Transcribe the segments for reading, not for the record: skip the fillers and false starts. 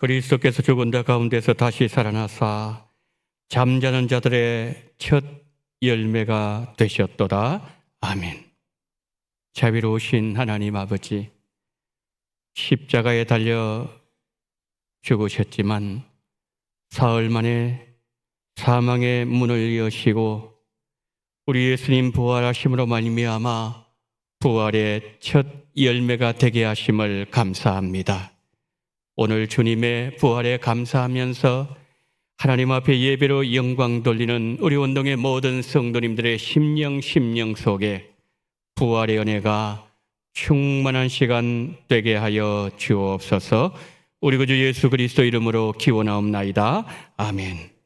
그리스도께서 죽은 자 가운데서 다시 살아나사 잠자는 자들의 첫 열매가 되셨도다. 아멘. 자비로우신 하나님 아버지, 십자가에 달려 죽으셨지만 사흘 만에 사망의 문을 여시고 우리 예수님 부활하심으로 말미암아 부활의 첫 열매가 되게 하심을 감사합니다. 오늘 주님의 부활에 감사하면서 하나님 앞에 예배로 영광 돌리는 우리 원동의 모든 성도님들의 심령 속에 부활의 은혜가 충만한 시간 되게 하여 주옵소서. 우리 구주 예수 그리스도 이름으로 기원하옵나이다. 아멘.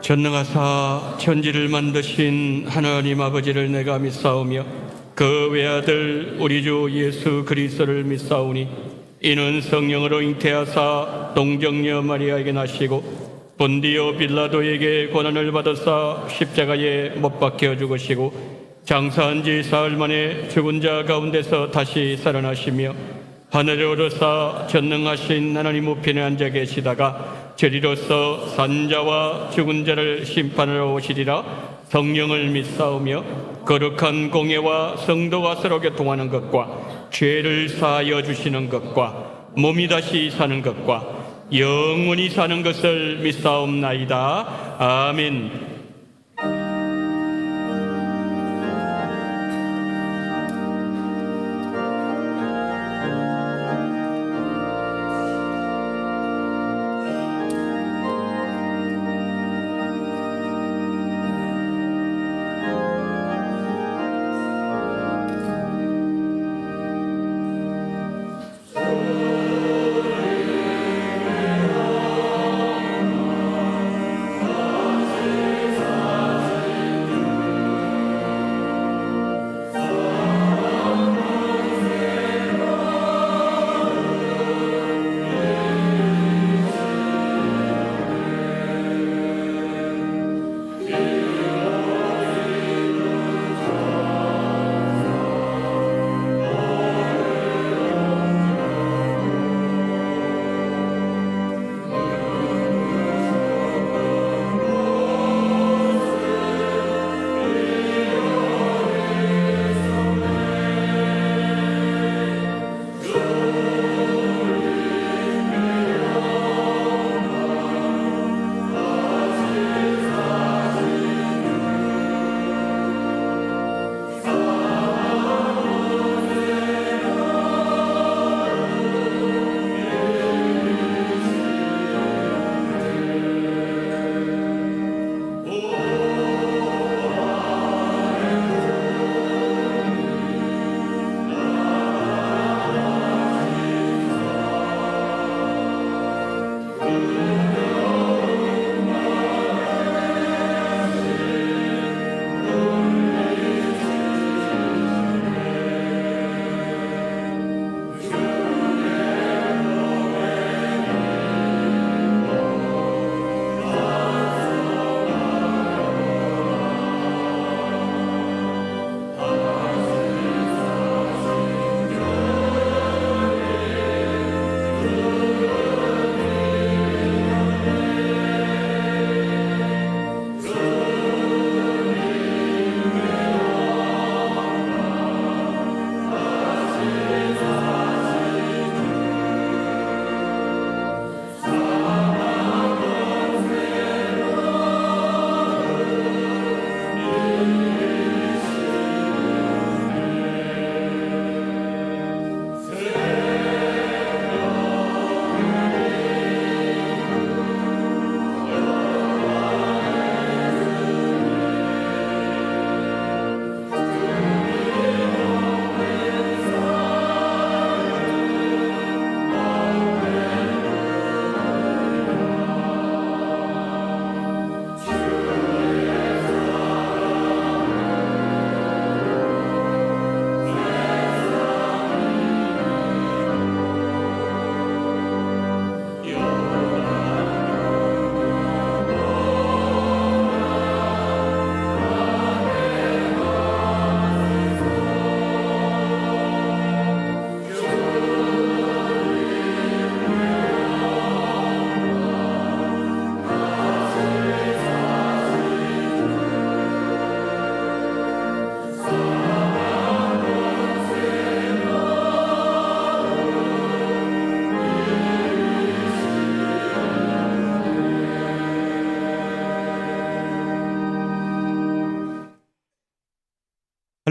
전능하사 천지를 만드신 하나님 아버지를 내가 믿사오며 그 외아들 우리 주 예수 그리스도를 믿사오니 이는 성령으로 잉태하사 동정녀 마리아에게 나시고 본디오 빌라도에게 고난을 받으사 십자가에 못 박혀 죽으시고 장사한 지 사흘 만에 죽은 자 가운데서 다시 살아나시며 하늘에 오르사 전능하신 하나님 우편에 앉아 계시다가 저리로서 산자와 죽은 자를 심판하러 오시리라. 성령을 믿사오며 거룩한 공예와 성도가 서로 교통하는 것과 죄를 사하여 주시는 것과 몸이 다시 사는 것과 영원히 사는 것을 믿사옵나이다. 아멘.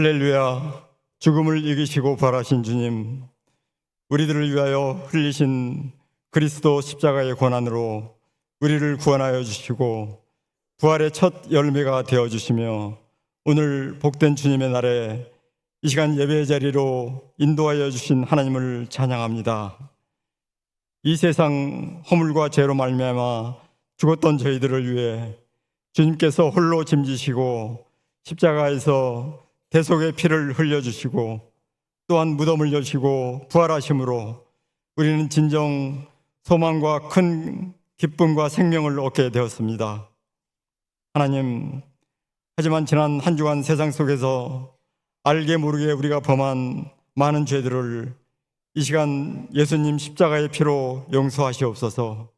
할렐루야. 죽음을 이기시고 부활하신 주님, 우리들을 위하여 흘리신 그리스도 십자가의 고난으로 우리를 구원하여 주시고 부활의 첫 열매가 되어 주시며 오늘 복된 주님의 날에 이 시간 예배의 자리로 인도하여 주신 하나님을 찬양합니다. 이 세상 허물과 죄로 말미암아 죽었던 저희들을 위해 주님께서 홀로 짐지시고 십자가에서 대속의 피를 흘려주시고 또한 무덤을 여시고 부활하심으로 우리는 진정 소망과 큰 기쁨과 생명을 얻게 되었습니다. 하나님, 하지만 지난 한 주간 세상 속에서 알게 모르게 우리가 범한 많은 죄들을 이 시간 예수님 십자가의 피로 용서하시옵소서.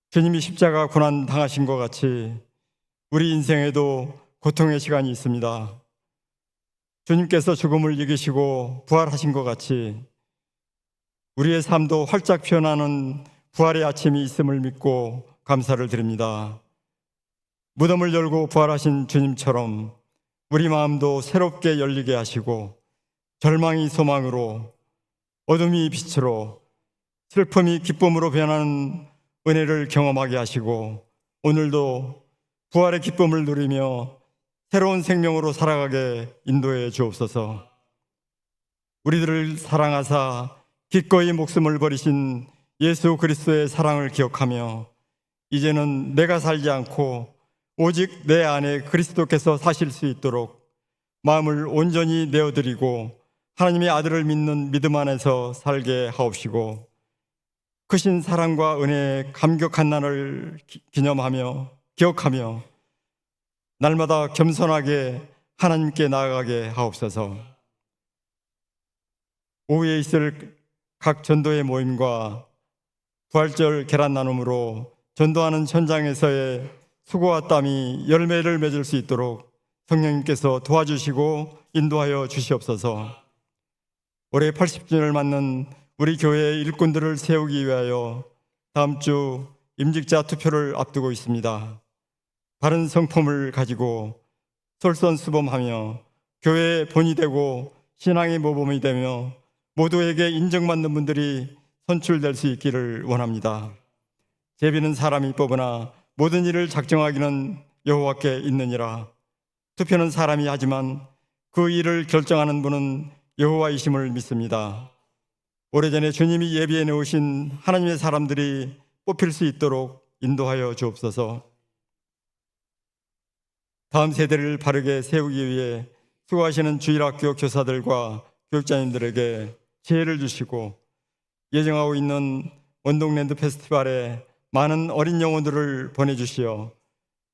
주님이 십자가 고난 당하신 것 같이 우리 인생에도 고통의 시간이 있습니다. 주님께서 죽음을 이기시고 부활하신 것 같이 우리의 삶도 활짝 피어나는 부활의 아침이 있음을 믿고 감사를 드립니다. 무덤을 열고 부활하신 주님처럼 우리 마음도 새롭게 열리게 하시고 절망이 소망으로, 어둠이 빛으로, 슬픔이 기쁨으로 변하는 은혜를 경험하게 하시고 오늘도 부활의 기쁨을 누리며 새로운 생명으로 살아가게 인도해 주옵소서. 우리들을 사랑하사 기꺼이 목숨을 버리신 예수 그리스도의 사랑을 기억하며 이제는 내가 살지 않고 오직 내 안에 그리스도께서 사실 수 있도록 마음을 온전히 내어드리고 하나님의 아들을 믿는 믿음 안에서 살게 하옵시고 크신 사랑과 은혜의 감격한 날을 기억하며 날마다 겸손하게 하나님께 나아가게 하옵소서. 오후에 있을 각 전도의 모임과 부활절 계란 나눔으로 전도하는 현장에서의 수고와 땀이 열매를 맺을 수 있도록 성령님께서 도와주시고 인도하여 주시옵소서. 올해 80주년을 맞는 우리 교회의 일꾼들을 세우기 위하여 다음 주 임직자 투표를 앞두고 있습니다. 바른 성품을 가지고 솔선수범하며 교회의 본이 되고 신앙의 모범이 되며 모두에게 인정받는 분들이 선출될 수 있기를 원합니다. 제비는 사람이 뽑으나 모든 일을 작정하기는 여호와께 있느니라. 투표는 사람이 하지만 그 일을 결정하는 분은 여호와이심을 믿습니다. 오래전에 주님이 예비해 놓으신 하나님의 사람들이 뽑힐 수 있도록 인도하여 주옵소서. 다음 세대를 바르게 세우기 위해 수고하시는 주일학교 교사들과 교육자님들에게 지혜를 주시고 예정하고 있는 원동랜드 페스티벌에 많은 어린 영혼들을 보내주시어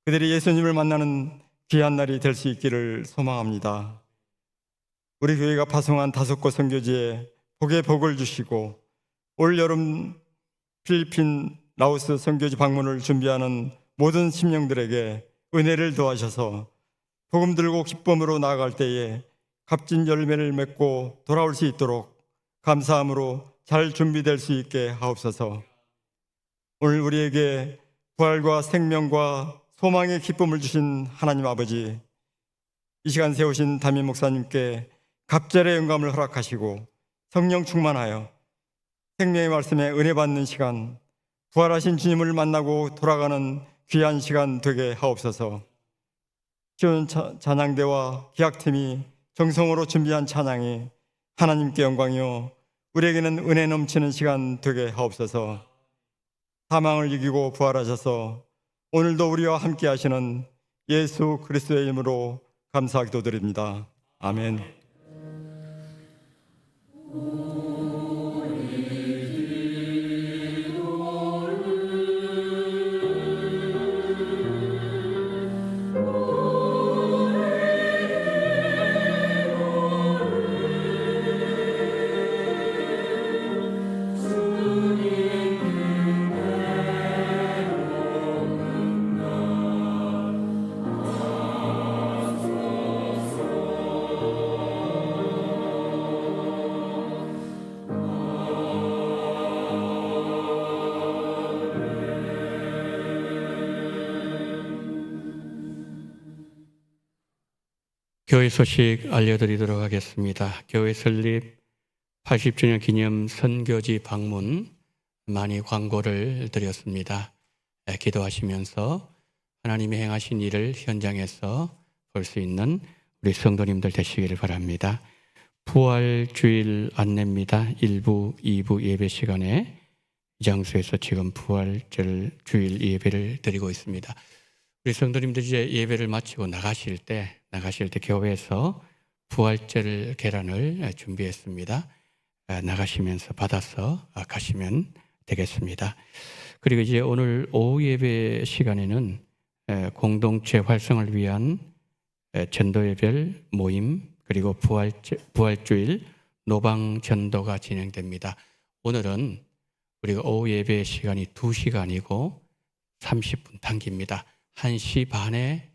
그들이 예수님을 만나는 귀한 날이 될 수 있기를 소망합니다. 우리 교회가 파송한 5곳 선교지에 복의 복을 주시고 올 여름 필리핀, 라오스 선교지 방문을 준비하는 모든 심령들에게 은혜를 더하셔서 복음 들고 기쁨으로 나아갈 때에 값진 열매를 맺고 돌아올 수 있도록 감사함으로 잘 준비될 수 있게 하옵소서. 오늘 우리에게 부활과 생명과 소망의 기쁨을 주신 하나님 아버지, 이 시간 세우신 담임 목사님께 갑절의 영감을 허락하시고 성령 충만하여 생명의 말씀에 은혜 받는 시간, 부활하신 주님을 만나고 돌아가는 귀한 시간 되게 하옵소서. 시온 찬양대와 기악팀이 정성으로 준비한 찬양이 하나님께 영광이요 우리에게는 은혜 넘치는 시간 되게 하옵소서. 사망을 이기고 부활하셔서 오늘도 우리와 함께 하시는 예수 그리스도의 이름으로 감사 기도드립니다. 아멘. 교회 소식 알려드리도록 하겠습니다. 교회 설립 80주년 기념 선교지 방문 많이 광고를 드렸습니다. 기도하시면서 하나님이 행하신 일을 현장에서 볼 수 있는 우리 성도님들 되시기를 바랍니다. 부활주일 안내입니다. 1부, 2부 예배 시간에 이 장소에서 지금 부활절 주일 예배를 드리고 있습니다. 우리 성도님들이 이제 예배를 마치고 나가실 때 교회에서 부활절 계란을 준비했습니다. 나가시면서 받아서 가시면 되겠습니다. 그리고 이제 오늘 오후 예배 시간에는 공동체 활성을 위한 전도예별 모임 그리고 부활주일 노방 전도가 진행됩니다. 오늘은 우리가 오후 예배 시간이 2시간이고 30분 당깁니다. 1시 반에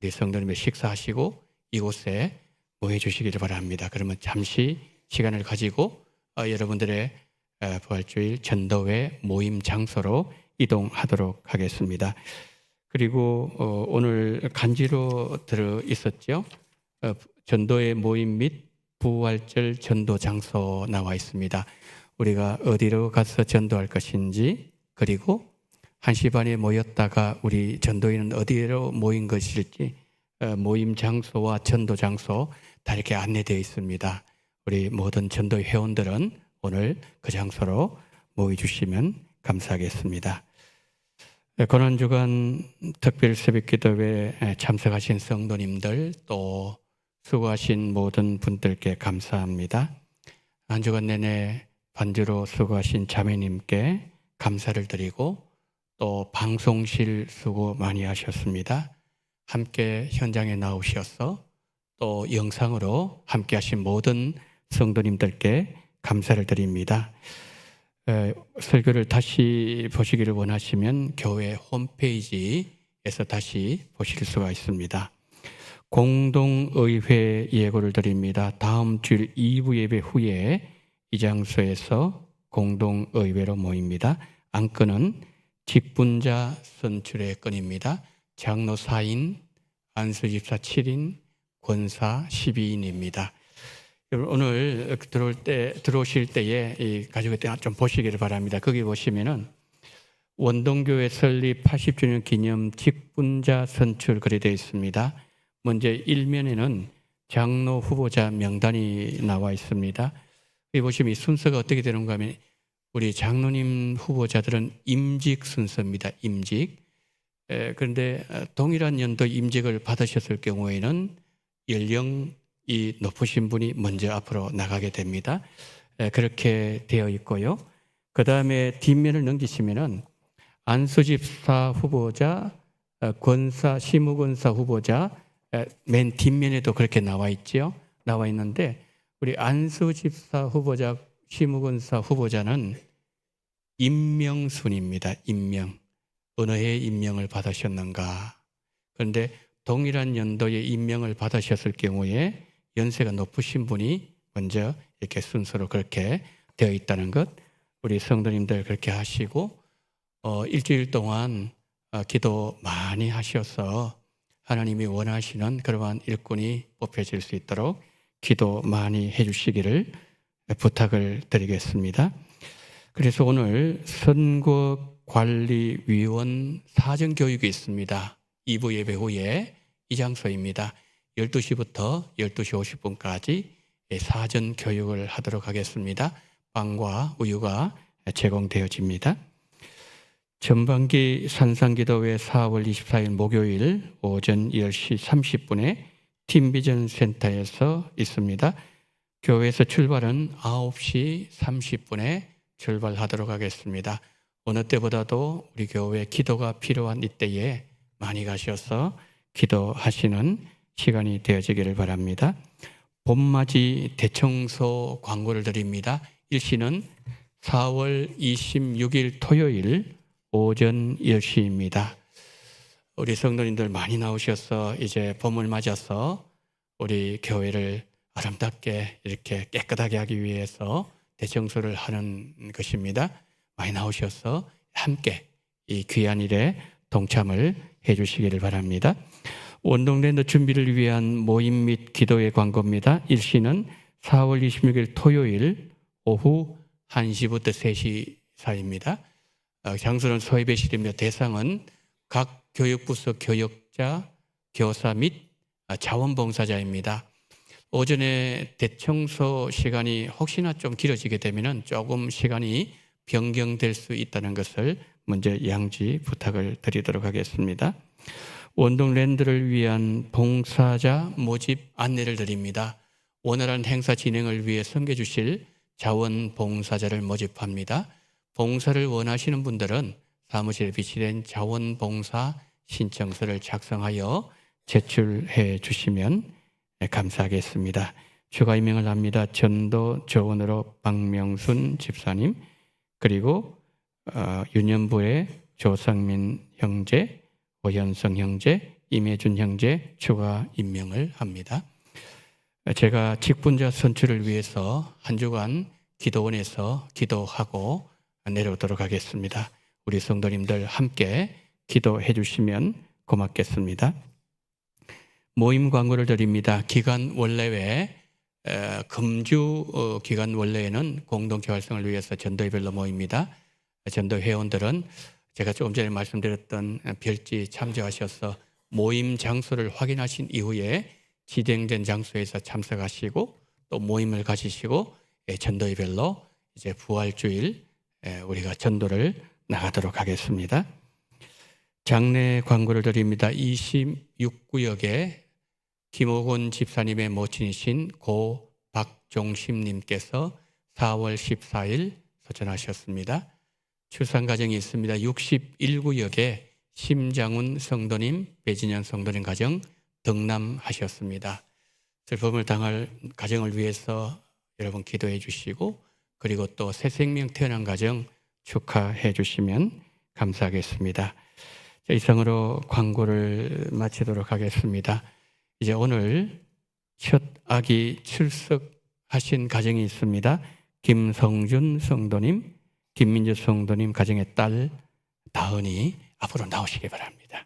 우리 성도님의 식사하시고 이곳에 모여 주시기를 바랍니다. 그러면 잠시 시간을 가지고 여러분들의 부활주일 전도회 모임 장소로 이동하도록 하겠습니다. 그리고 오늘 간지로 들어 있었죠. 전도회 모임 및 부활절 전도 장소 나와 있습니다. 우리가 어디로 가서 전도할 것인지, 그리고 1시 반에 모였다가 우리 전도인은 어디로 모인 것일지, 모임 장소와 전도 장소 다 이렇게 안내되어 있습니다. 우리 모든 전도 회원들은 오늘 그 장소로 모여 주시면 감사하겠습니다. 고난주간 특별 새벽기도회에 참석하신 성도님들, 또 수고하신 모든 분들께 감사합니다. 한 주간 내내 반주로 수고하신 자매님께 감사를 드리고, 또 방송실 수고 많이 하셨습니다. 함께 현장에 나오셔서 또 영상으로 함께 하신 모든 성도님들께 감사를 드립니다. 설교를 다시 보시기를 원하시면 교회 홈페이지에서 다시 보실 수가 있습니다. 공동의회 예고를 드립니다. 다음 주 2부 예배 후에 이 장소에서 공동의회로 모입니다. 안건은 직분자 선출의 건입니다. 장로 4인, 안수집사 7인, 권사 12인입니다. 오늘 들어오실 때에 이 가지고 좀 보시기를 바랍니다. 거기 보시면은 원동교회 설립 80주년 기념 직분자 선출 글이 되어 있습니다. 먼저 1면에는 장로 후보자 명단이 나와 있습니다. 여기 보시면 이 순서가 어떻게 되는가 하면, 우리 장로님 후보자들은 임직 순서입니다. 임직. 그런데 동일한 연도 임직을 받으셨을 경우에는 연령이 높으신 분이 먼저 앞으로 나가게 됩니다. 그렇게 되어 있고요. 그 다음에 뒷면을 넘기시면은 안수집사 후보자, 권사, 시무권사 후보자, 맨 뒷면에도 그렇게 나와 있죠. 나와 있는데, 우리 안수집사 후보자, 시무권사 후보자는 임명순입니다. 임명. 어느 해에 임명을 받으셨는가. 그런데 동일한 연도에 임명을 받으셨을 경우에 연세가 높으신 분이 먼저 이렇게 순서로 그렇게 되어 있다는 것, 우리 성도님들 그렇게 하시고, 일주일 동안 기도 많이 하셔서 하나님이 원하시는 그러한 일꾼이 뽑혀질 수 있도록 기도 많이 해주시기를 부탁을 드리겠습니다. 그래서 오늘 선거관리위원 사전교육이 있습니다. 2부 예배 후에 이 장소입니다. 12시부터 12시 50분까지 사전교육을 하도록 하겠습니다. 빵과 우유가 제공되어집니다. 전반기 산상기도회 4월 24일 목요일 오전 10시 30분에 팀비전 센터에서 있습니다. 교회에서 출발은 9시 30분에 출발하도록 하겠습니다. 어느 때보다도 우리 교회 기도가 필요한 이때에 많이 가셔서 기도하시는 시간이 되어지기를 바랍니다. 봄맞이 대청소 광고를 드립니다. 일시는 4월 26일 토요일 오전 10시입니다. 우리 성도님들 많이 나오셔서 이제 봄을 맞아서 우리 교회를 아름답게 이렇게 깨끗하게 하기 위해서 대청소를 하는 것입니다. 많이 나오셔서 함께 이 귀한 일에 동참을 해 주시기를 바랍니다. 원동랜드 준비를 위한 모임 및 기도의 광고입니다. 일시는 4월 26일 토요일 오후 1시부터 3시 사이입니다. 장소는 소외배실이며 대상은 각 교육부서 교역자, 교사 및 자원봉사자입니다. 오전에 대청소 시간이 혹시나 좀 길어지게 되면 조금 시간이 변경될 수 있다는 것을 먼저 양지 부탁을 드리도록 하겠습니다. 원동랜드를 위한 봉사자 모집 안내를 드립니다. 원활한 행사 진행을 위해 섬겨주실 자원봉사자를 모집합니다. 봉사를 원하시는 분들은 사무실에 비치된 자원봉사 신청서를 작성하여 제출해 주시면 감사하겠습니다. 추가 임명을 합니다. 전도 조원으로 박명순 집사님, 그리고 유년부의 조상민 형제, 오현성 형제, 임혜준 형제 추가 임명을 합니다. 제가 직분자 선출을 위해서 한 주간 기도원에서 기도하고 내려오도록 하겠습니다. 우리 성도님들 함께 기도해 주시면 고맙겠습니다. 모임 광고를 드립니다. 기간 원래외 금주 기간 원래에는 공동체 활성을 위해서 전도회별로 모입니다. 전도 회원들은 제가 조금 전에 말씀드렸던 별지 참조하셔서 모임 장소를 확인하신 이후에 지정된 장소에서 참석하시고 또 모임을 가지시고 전도회별로 이제 부활주일 우리가 전도를 나가도록 하겠습니다. 장례 광고를 드립니다. 26구역에 김옥원 집사님의 모친이신 고 박종심님께서 4월 14일 소천하셨습니다. 출산가정이 있습니다. 61구역에 심장훈 성도님, 배진현 성도님 가정 등남하셨습니다. 슬픔을 당할 가정을 위해서 여러분 기도해 주시고, 그리고 또 새 생명 태어난 가정 축하해 주시면 감사하겠습니다. 이상으로 광고를 마치도록 하겠습니다. 이제 오늘 첫 아기 출석하신 가정이 있습니다. 김성준 성도님, 김민주 성도님 가정의 딸 다은이 앞으로 나오시기 바랍니다.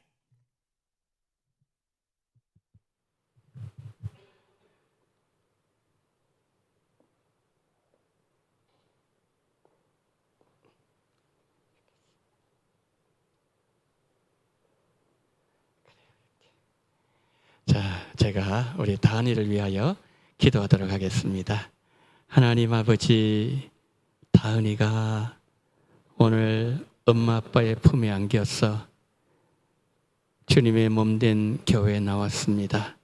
자, 제가 우리 다은이를 위하여 기도하도록 하겠습니다. 하나님 아버지, 다은이가 오늘 엄마 아빠의 품에 안겨서 주님의 몸된 교회에 나왔습니다.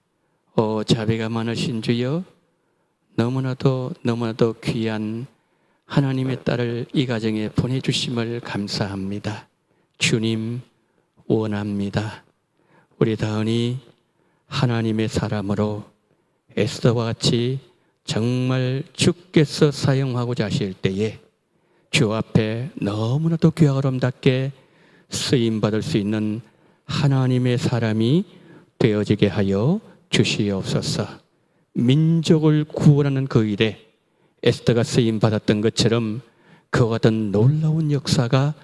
오 자비가 많으신 주여, 너무나도 귀한 하나님의 딸을 이 가정에 보내주심을 감사합니다. 주님 원합니다. 우리 다은이 하나님의 사람으로 에스더와 같이 정말 주께서 사용하고자 하실 때에 주 앞에 너무나도 귀하고 아름답게 쓰임받을 수 있는 하나님의 사람이 되어지게 하여 주시옵소서. 민족을 구원하는 그 일에 에스더가 쓰임받았던 것처럼 그와 같은 놀라운 역사가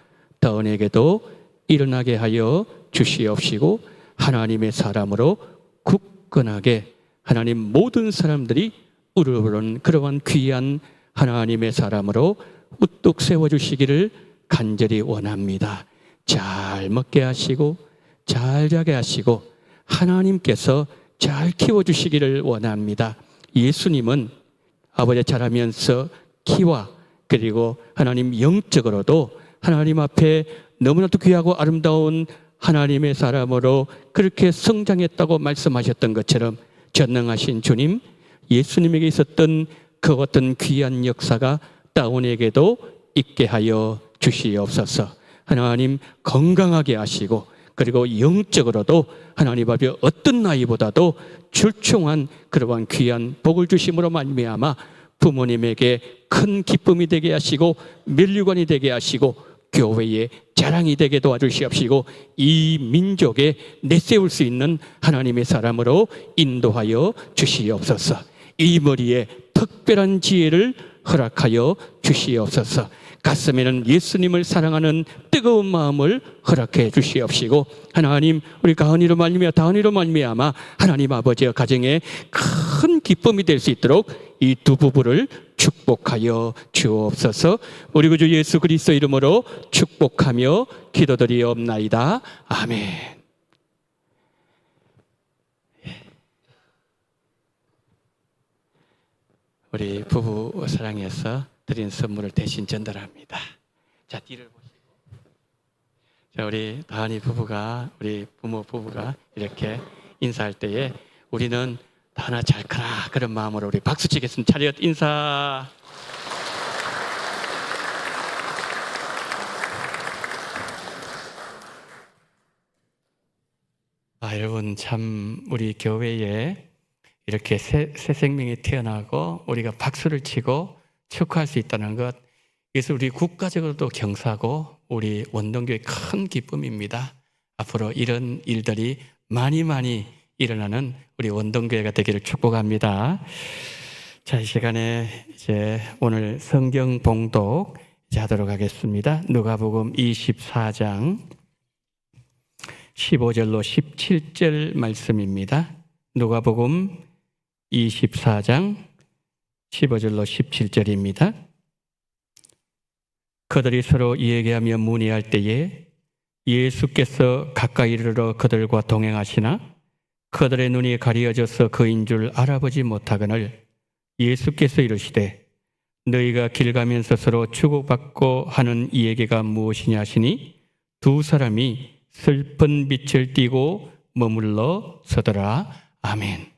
다은에게도 일어나게 하여 주시옵시고, 하나님의 사람으로 굳건하게 하나님 모든 사람들이 우러부르는 그러한 귀한 하나님의 사람으로 우뚝 세워주시기를 간절히 원합니다. 잘 먹게 하시고 잘 자게 하시고 하나님께서 잘 키워주시기를 원합니다. 예수님은 아버지 자라면서 키와 그리고 하나님 영적으로도 하나님 앞에 너무나도 귀하고 아름다운 하나님의 사람으로 그렇게 성장했다고 말씀하셨던 것처럼 전능하신 주님, 예수님에게 있었던 그 어떤 귀한 역사가 다운에게도 있게 하여 주시옵소서. 하나님 건강하게 하시고, 그리고 영적으로도 하나님 앞에 어떤 나이보다도 출중한 그러한 귀한 복을 주심으로 말미암아 부모님에게 큰 기쁨이 되게 하시고 면류관이 되게 하시고 교회의 자랑이 되게 도와주시옵시고, 이 민족에 내세울 수 있는 하나님의 사람으로 인도하여 주시옵소서. 이 머리에 특별한 지혜를 허락하여 주시옵소서. 가슴에는 예수님을 사랑하는 뜨거운 마음을 허락해 주시옵시고, 하나님, 우리 가은이로 말미암아 다은이로 말미암아 하나님 아버지의 가정에 큰 기쁨이 될 수 있도록 이 두 부부를 축복하여 주옵소서. 우리 구주 예수 그리스도 이름으로 축복하며 기도드리옵나이다. 아멘. 우리 부부 사랑해서 드린 선물을 대신 전달합니다. 자, 뒤를 보시고. 자, 우리 다은이 부부가, 우리 부모 부부가 이렇게 인사할 때에 우리는 다은아 잘 커라 그런 마음으로 우리 박수 치겠습니다. 차렷 인사. 여러분, 참 우리 교회에 이렇게 새 생명이 태어나고 우리가 박수를 치고 축하할 수 있다는 것, 그래서 우리 국가적으로도 경사고 우리 원동교의 큰 기쁨입니다. 앞으로 이런 일들이 많이 일어나는 우리 원동교회가 되기를 축복합니다. 자, 이 시간에 이제 오늘 성경 봉독 하도록 하겠습니다. 누가복음 24장 15절로 17절 말씀입니다. 누가복음 24장 15절로 17절입니다. 그들이 서로 이야기하며 문의할 때에 예수께서 가까이 이르러 그들과 동행하시나 그들의 눈이 가려져서 그인 줄 알아보지 못하거늘 예수께서 이르시되 너희가 길 가면서 서로 주고받고 하는 이 얘기가 무엇이냐 하시니 두 사람이 슬픈 빛을 띠고 머물러 서더라. 아멘.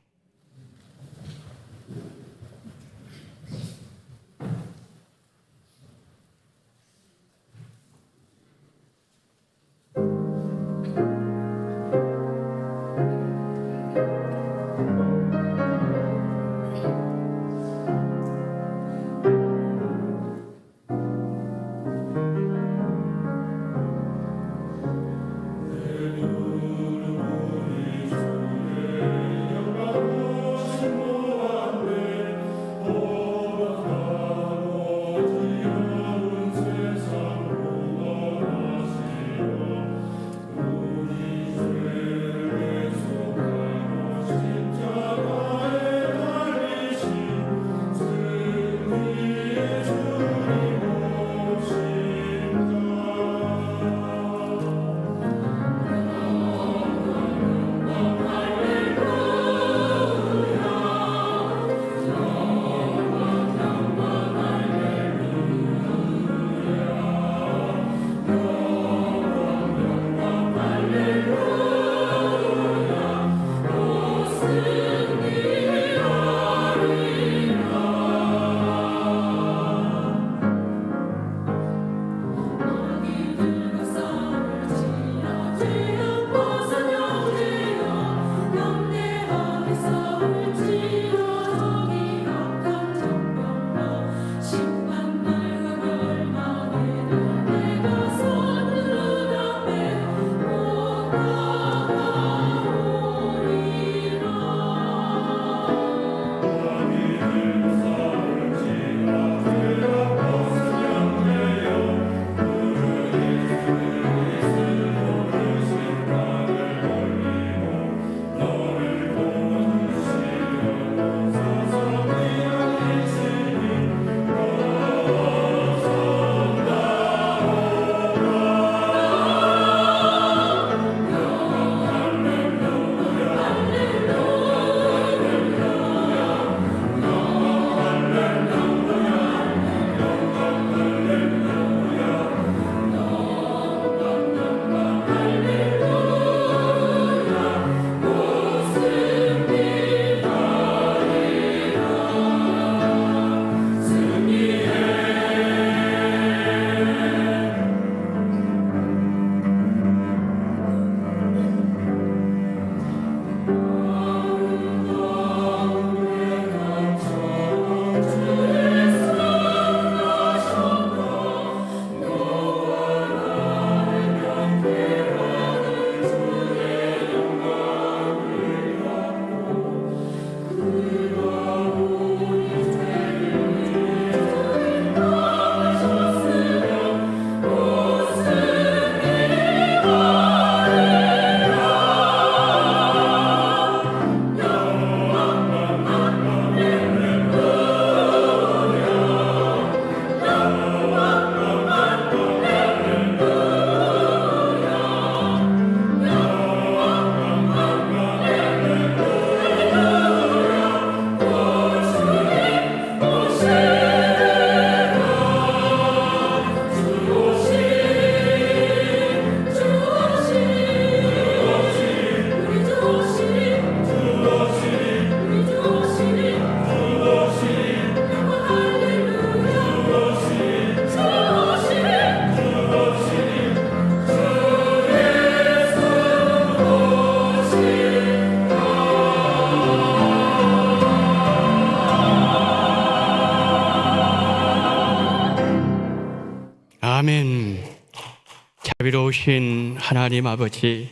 자비로우신 하나님 아버지,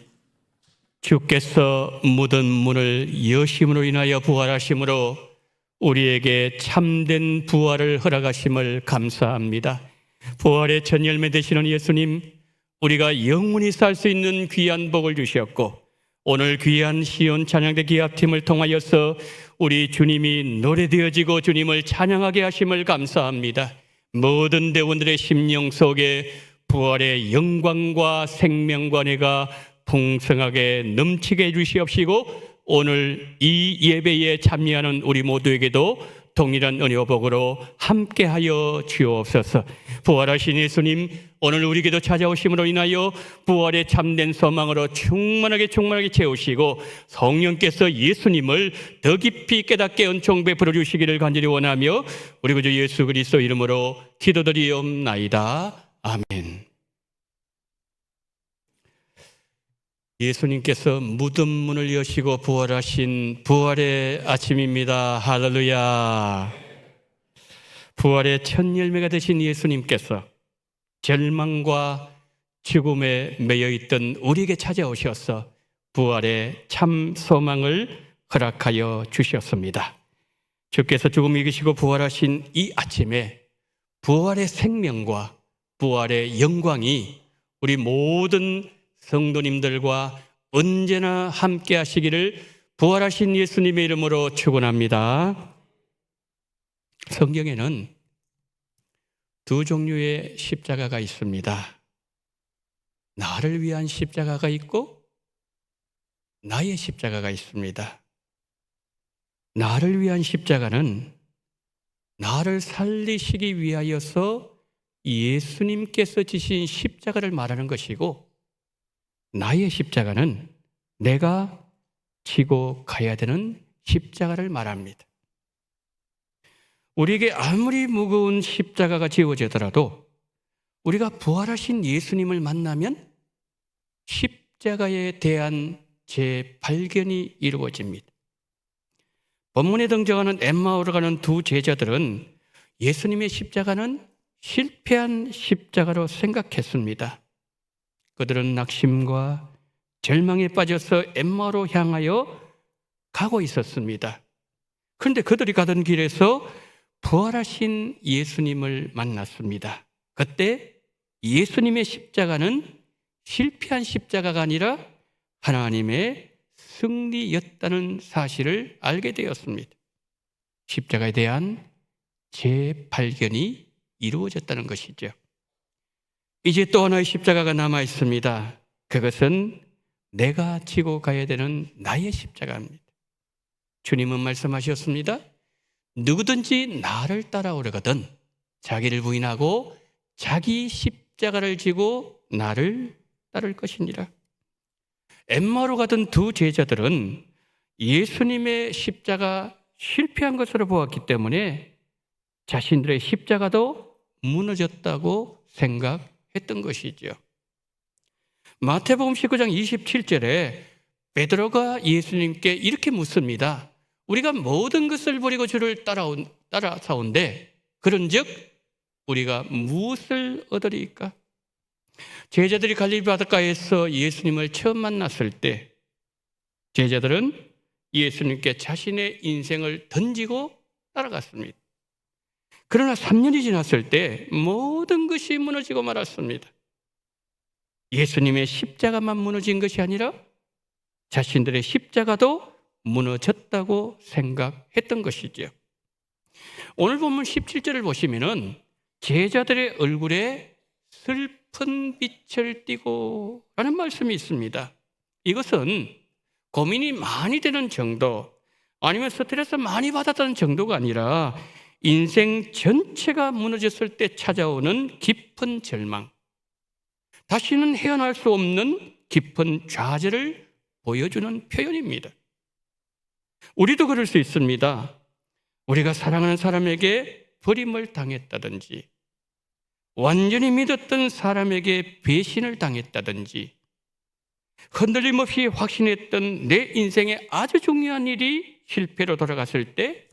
주께서 묻은 문을 여심으로 인하여 부활하심으로 우리에게 참된 부활을 허락하심을 감사합니다. 부활의 첫 열매 되시는 예수님, 우리가 영원히 살 수 있는 귀한 복을 주셨고, 오늘 귀한 시온 찬양대 기합팀을 통하여서 우리 주님이 노래되어지고 주님을 찬양하게 하심을 감사합니다. 모든 대원들의 심령 속에 부활의 영광과 생명과 내가 풍성하게 넘치게 해주시옵시고, 오늘 이 예배에 참여하는 우리 모두에게도 동일한 은혜와 복으로 함께하여 주옵소서. 부활하신 예수님, 오늘 우리에게도 찾아오심으로 인하여 부활의 참된 소망으로 충만하게 채우시고, 성령께서 예수님을 더 깊이 깨닫게 은총 베풀어 주시기를 간절히 원하며 우리 구주 예수 그리스도 이름으로 기도드리옵나이다. 아멘. 예수님께서 무덤 문을 여시고 부활하신 부활의 아침입니다. 할렐루야. 부활의 첫 열매가 되신 예수님께서 절망과 죽음에 매여 있던 우리에게 찾아오셔서 부활의 참 소망을 허락하여 주셨습니다. 주께서 죽음을 이기시고 부활하신 이 아침에 부활의 생명과 부활의 영광이 우리 모든 성도님들과 언제나 함께 하시기를 부활하신 예수님의 이름으로 축원합니다. 성경에는 두 종류의 십자가가 있습니다. 나를 위한 십자가가 있고 나의 십자가가 있습니다. 나를 위한 십자가는 나를 살리시기 위하여서 예수님께서 지신 십자가를 말하는 것이고, 나의 십자가는 내가 지고 가야 되는 십자가를 말합니다. 우리에게 아무리 무거운 십자가가 지어지더라도 우리가 부활하신 예수님을 만나면 십자가에 대한 재발견이 이루어집니다. 본문에 등장하는 엠마오로 가는 두 제자들은 예수님의 십자가는 실패한 십자가로 생각했습니다. 그들은 낙심과 절망에 빠져서 엠마오로 향하여 가고 있었습니다. 그런데 그들이 가던 길에서 부활하신 예수님을 만났습니다. 그때 예수님의 십자가는 실패한 십자가가 아니라 하나님의 승리였다는 사실을 알게 되었습니다. 십자가에 대한 재발견이 이루어졌다는 것이죠. 이제 또 하나의 십자가가 남아 있습니다. 그것은 내가 지고 가야 되는 나의 십자가입니다. 주님은 말씀하셨습니다. 누구든지 나를 따라오려거든 자기를 부인하고 자기 십자가를 지고 나를 따를 것이니라. 엠마오로 가던 두 제자들은 예수님의 십자가 실패한 것으로 보았기 때문에 자신들의 십자가도 무너졌다고 생각했던 것이죠. 마태복음 19장 27절에 베드로가 예수님께 이렇게 묻습니다. 우리가 모든 것을 버리고 주를 따라사온데 그런즉 우리가 무엇을 얻으리까? 제자들이 갈릴리 바닷가에서 예수님을 처음 만났을 때 제자들은 예수님께 자신의 인생을 던지고 따라갔습니다. 그러나 3년이 지났을 때 모든 것이 무너지고 말았습니다. 예수님의 십자가만 무너진 것이 아니라 자신들의 십자가도 무너졌다고 생각했던 것이죠. 오늘 본문 17절을 보시면은 제자들의 얼굴에 슬픈 빛을 띠고 라는 말씀이 있습니다. 이것은 고민이 많이 되는 정도, 아니면 스트레스 많이 받았다는 정도가 아니라 인생 전체가 무너졌을 때 찾아오는 깊은 절망, 다시는 헤어날 수 없는 깊은 좌절을 보여주는 표현입니다. 우리도 그럴 수 있습니다. 우리가 사랑하는 사람에게 버림을 당했다든지, 완전히 믿었던 사람에게 배신을 당했다든지, 흔들림 없이 확신했던 내 인생의 아주 중요한 일이 실패로 돌아갔을 때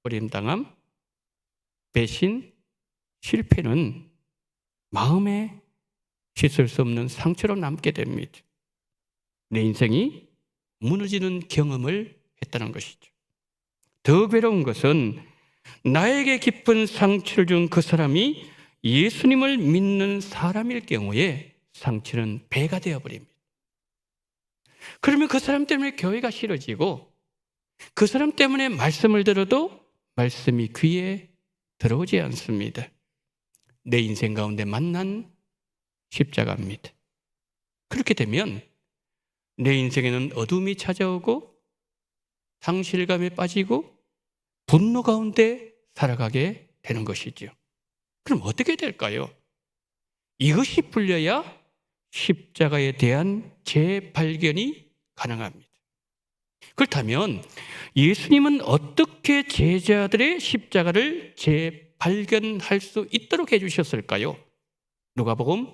버림당함, 배신, 실패는 마음에 씻을 수 없는 상처로 남게 됩니다. 내 인생이 무너지는 경험을 했다는 것이죠. 더 괴로운 것은 나에게 깊은 상처를 준 그 사람이 예수님을 믿는 사람일 경우에 상처는 배가 되어버립니다. 그러면 그 사람 때문에 교회가 싫어지고 그 사람 때문에 말씀을 들어도 말씀이 귀에 들어오지 않습니다. 내 인생 가운데 만난 십자가입니다. 그렇게 되면 내 인생에는 어둠이 찾아오고 상실감에 빠지고 분노 가운데 살아가게 되는 것이죠. 그럼 어떻게 될까요? 이것이 풀려야 십자가에 대한 재발견이 가능합니다. 그렇다면 예수님은 어떻게 제자들의 십자가를 재발견할 수 있도록 해주셨을까요? 누가복음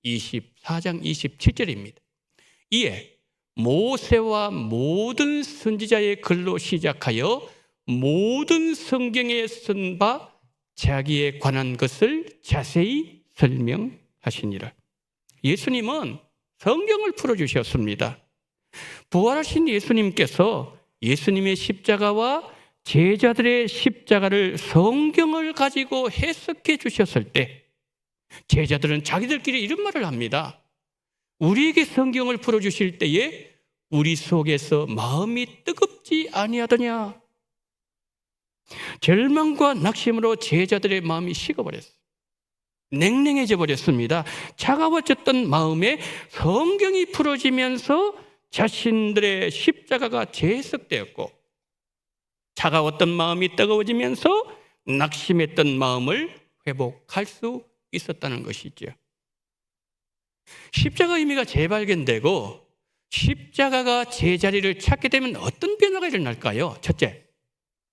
24장 27절입니다. 이에 모세와 모든 선지자의 글로 시작하여 모든 성경에 쓴 바 자기에 관한 것을 자세히 설명하시니라. 예수님은 성경을 풀어주셨습니다. 부활하신 예수님께서 예수님의 십자가와 제자들의 십자가를 성경을 가지고 해석해 주셨을 때 제자들은 자기들끼리 이런 말을 합니다. 우리에게 성경을 풀어주실 때에 우리 속에서 마음이 뜨겁지 아니하더냐. 절망과 낙심으로 제자들의 마음이 식어버렸어요. 냉랭해져 버렸습니다. 차가워졌던 마음에 성경이 풀어지면서 자신들의 십자가가 재해석되었고 차가웠던 마음이 뜨거워지면서 낙심했던 마음을 회복할 수 있었다는 것이죠. 십자가 의미가 재발견되고 십자가가 제자리를 찾게 되면 어떤 변화가 일어날까요? 첫째,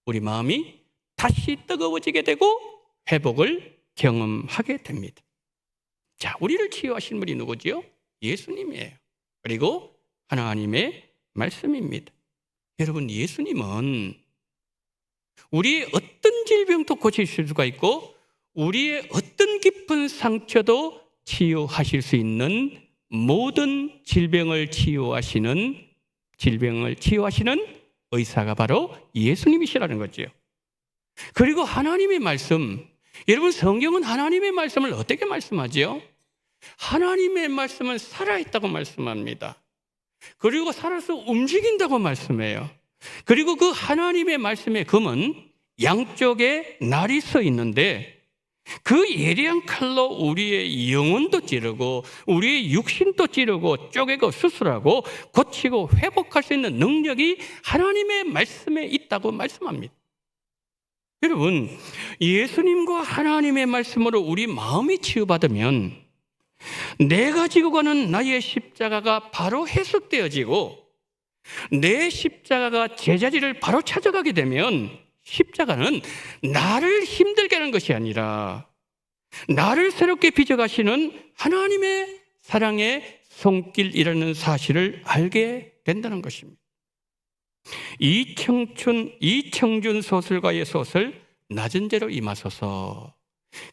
우리 마음이 다시 뜨거워지게 되고 회복을 경험하게 됩니다. 자, 우리를 치유하신 분이 누구지요? 예수님이에요. 그리고 하나님의 말씀입니다. 여러분, 예수님은 우리의 어떤 질병도 고치실 수가 있고 우리의 어떤 깊은 상처도 치유하실 수 있는 모든 질병을 치유하시는 의사가 바로 예수님이시라는 거죠. 그리고 하나님의 말씀, 여러분 성경은 하나님의 말씀을 어떻게 말씀하지요? 하나님의 말씀은 살아있다고 말씀합니다. 그리고 살아서 움직인다고 말씀해요. 그리고 그 하나님의 말씀의 검은 양쪽에 날이 서 있는데 그 예리한 칼로 우리의 영혼도 찌르고 우리의 육신도 찌르고 쪼개고 수술하고 고치고 회복할 수 있는 능력이 하나님의 말씀에 있다고 말씀합니다. 여러분, 예수님과 하나님의 말씀으로 우리 마음이 치유받으면 내가 지고 가는 나의 십자가가 바로 해석되어지고 내 십자가가 제자리를 바로 찾아가게 되면 십자가는 나를 힘들게 하는 것이 아니라 나를 새롭게 빚어가시는 하나님의 사랑의 손길이라는 사실을 알게 된다는 것입니다. 이청준 소설가의 소설 낮은 죄로 임하소서,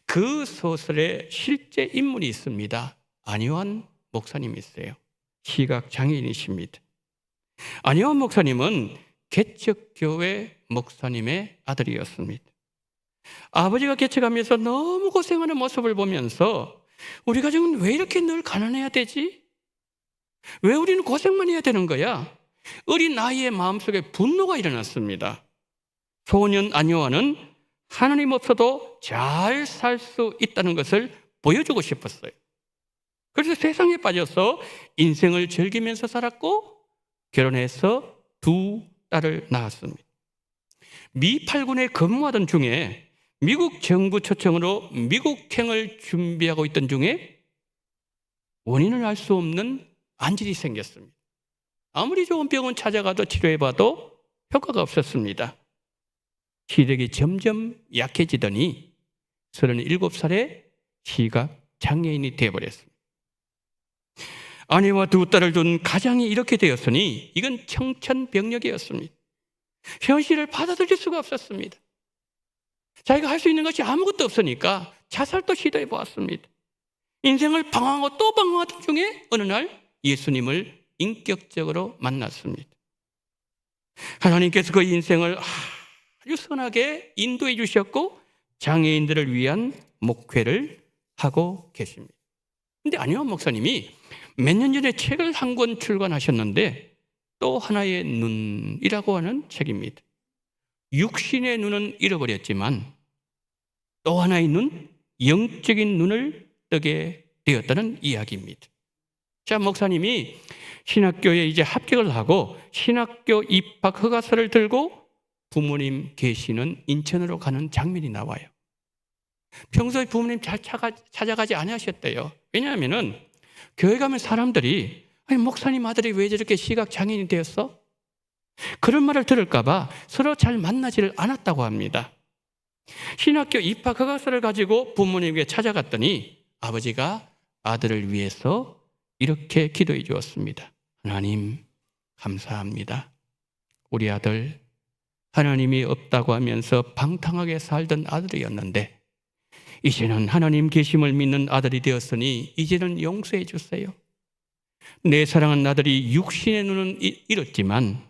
그 소설에 실제 인물이 있습니다. 안요한 목사님이 있어요. 시각 장애인이십니다. 안요한 목사님은 개척교회 목사님의 아들이었습니다. 아버지가 개척하면서 너무 고생하는 모습을 보면서 우리 가정은 왜 이렇게 늘 가난해야 되지? 왜 우리는 고생만 해야 되는 거야? 어린 아이의 마음속에 분노가 일어났습니다. 소년 안요한은 하나님 없어도 잘 살 수 있다는 것을 보여주고 싶었어요. 그래서 세상에 빠져서 인생을 즐기면서 살았고 결혼해서 2딸을 낳았습니다. 미 8군에 근무하던 중에 미국 정부 초청으로 미국행을 준비하고 있던 중에 원인을 알 수 없는 안질이 생겼습니다. 아무리 좋은 병원 찾아가도 치료해봐도 효과가 없었습니다. 시력이 점점 약해지더니 37살에 시각 장애인이 되어버렸습니다. 아내와 2딸을 둔 가장이 이렇게 되었으니 이건 청천벽력이었습니다. 현실을 받아들일 수가 없었습니다. 자기가 할 수 있는 것이 아무것도 없으니까 자살도 시도해 보았습니다. 인생을 방황하고 또 방황하던 중에 어느 날 예수님을 인격적으로 만났습니다. 하나님께서 그 인생을 아주 선하게 인도해 주셨고 장애인들을 위한 목회를 하고 계십니다. 그런데 안요한 목사님이 몇 년 전에 책을 한 권 출간하셨는데 또 하나의 눈이라고 하는 책입니다. 육신의 눈은 잃어버렸지만 또 하나의 눈, 영적인 눈을 뜨게 되었다는 이야기입니다. 자, 목사님이 신학교에 이제 합격을 하고 신학교 입학 허가서를 들고 부모님 계시는 인천으로 가는 장면이 나와요. 평소에 부모님 잘 찾아가지 않으셨대요. 왜냐하면 교회 가면 사람들이 아니, 목사님 아들이 왜 저렇게 시각장애인이 되었어? 그런 말을 들을까 봐 서로 잘 만나지를 않았다고 합니다. 신학교 입학 허가서를 가지고 부모님에게 찾아갔더니 아버지가 아들을 위해서 이렇게 기도해 주었습니다. 하나님 감사합니다. 우리 아들 하나님이 없다고 하면서 방탕하게 살던 아들이었는데 이제는 하나님 계심을 믿는 아들이 되었으니 이제는 용서해 주세요. 내 사랑하는 아들이 육신의 눈은 잃었지만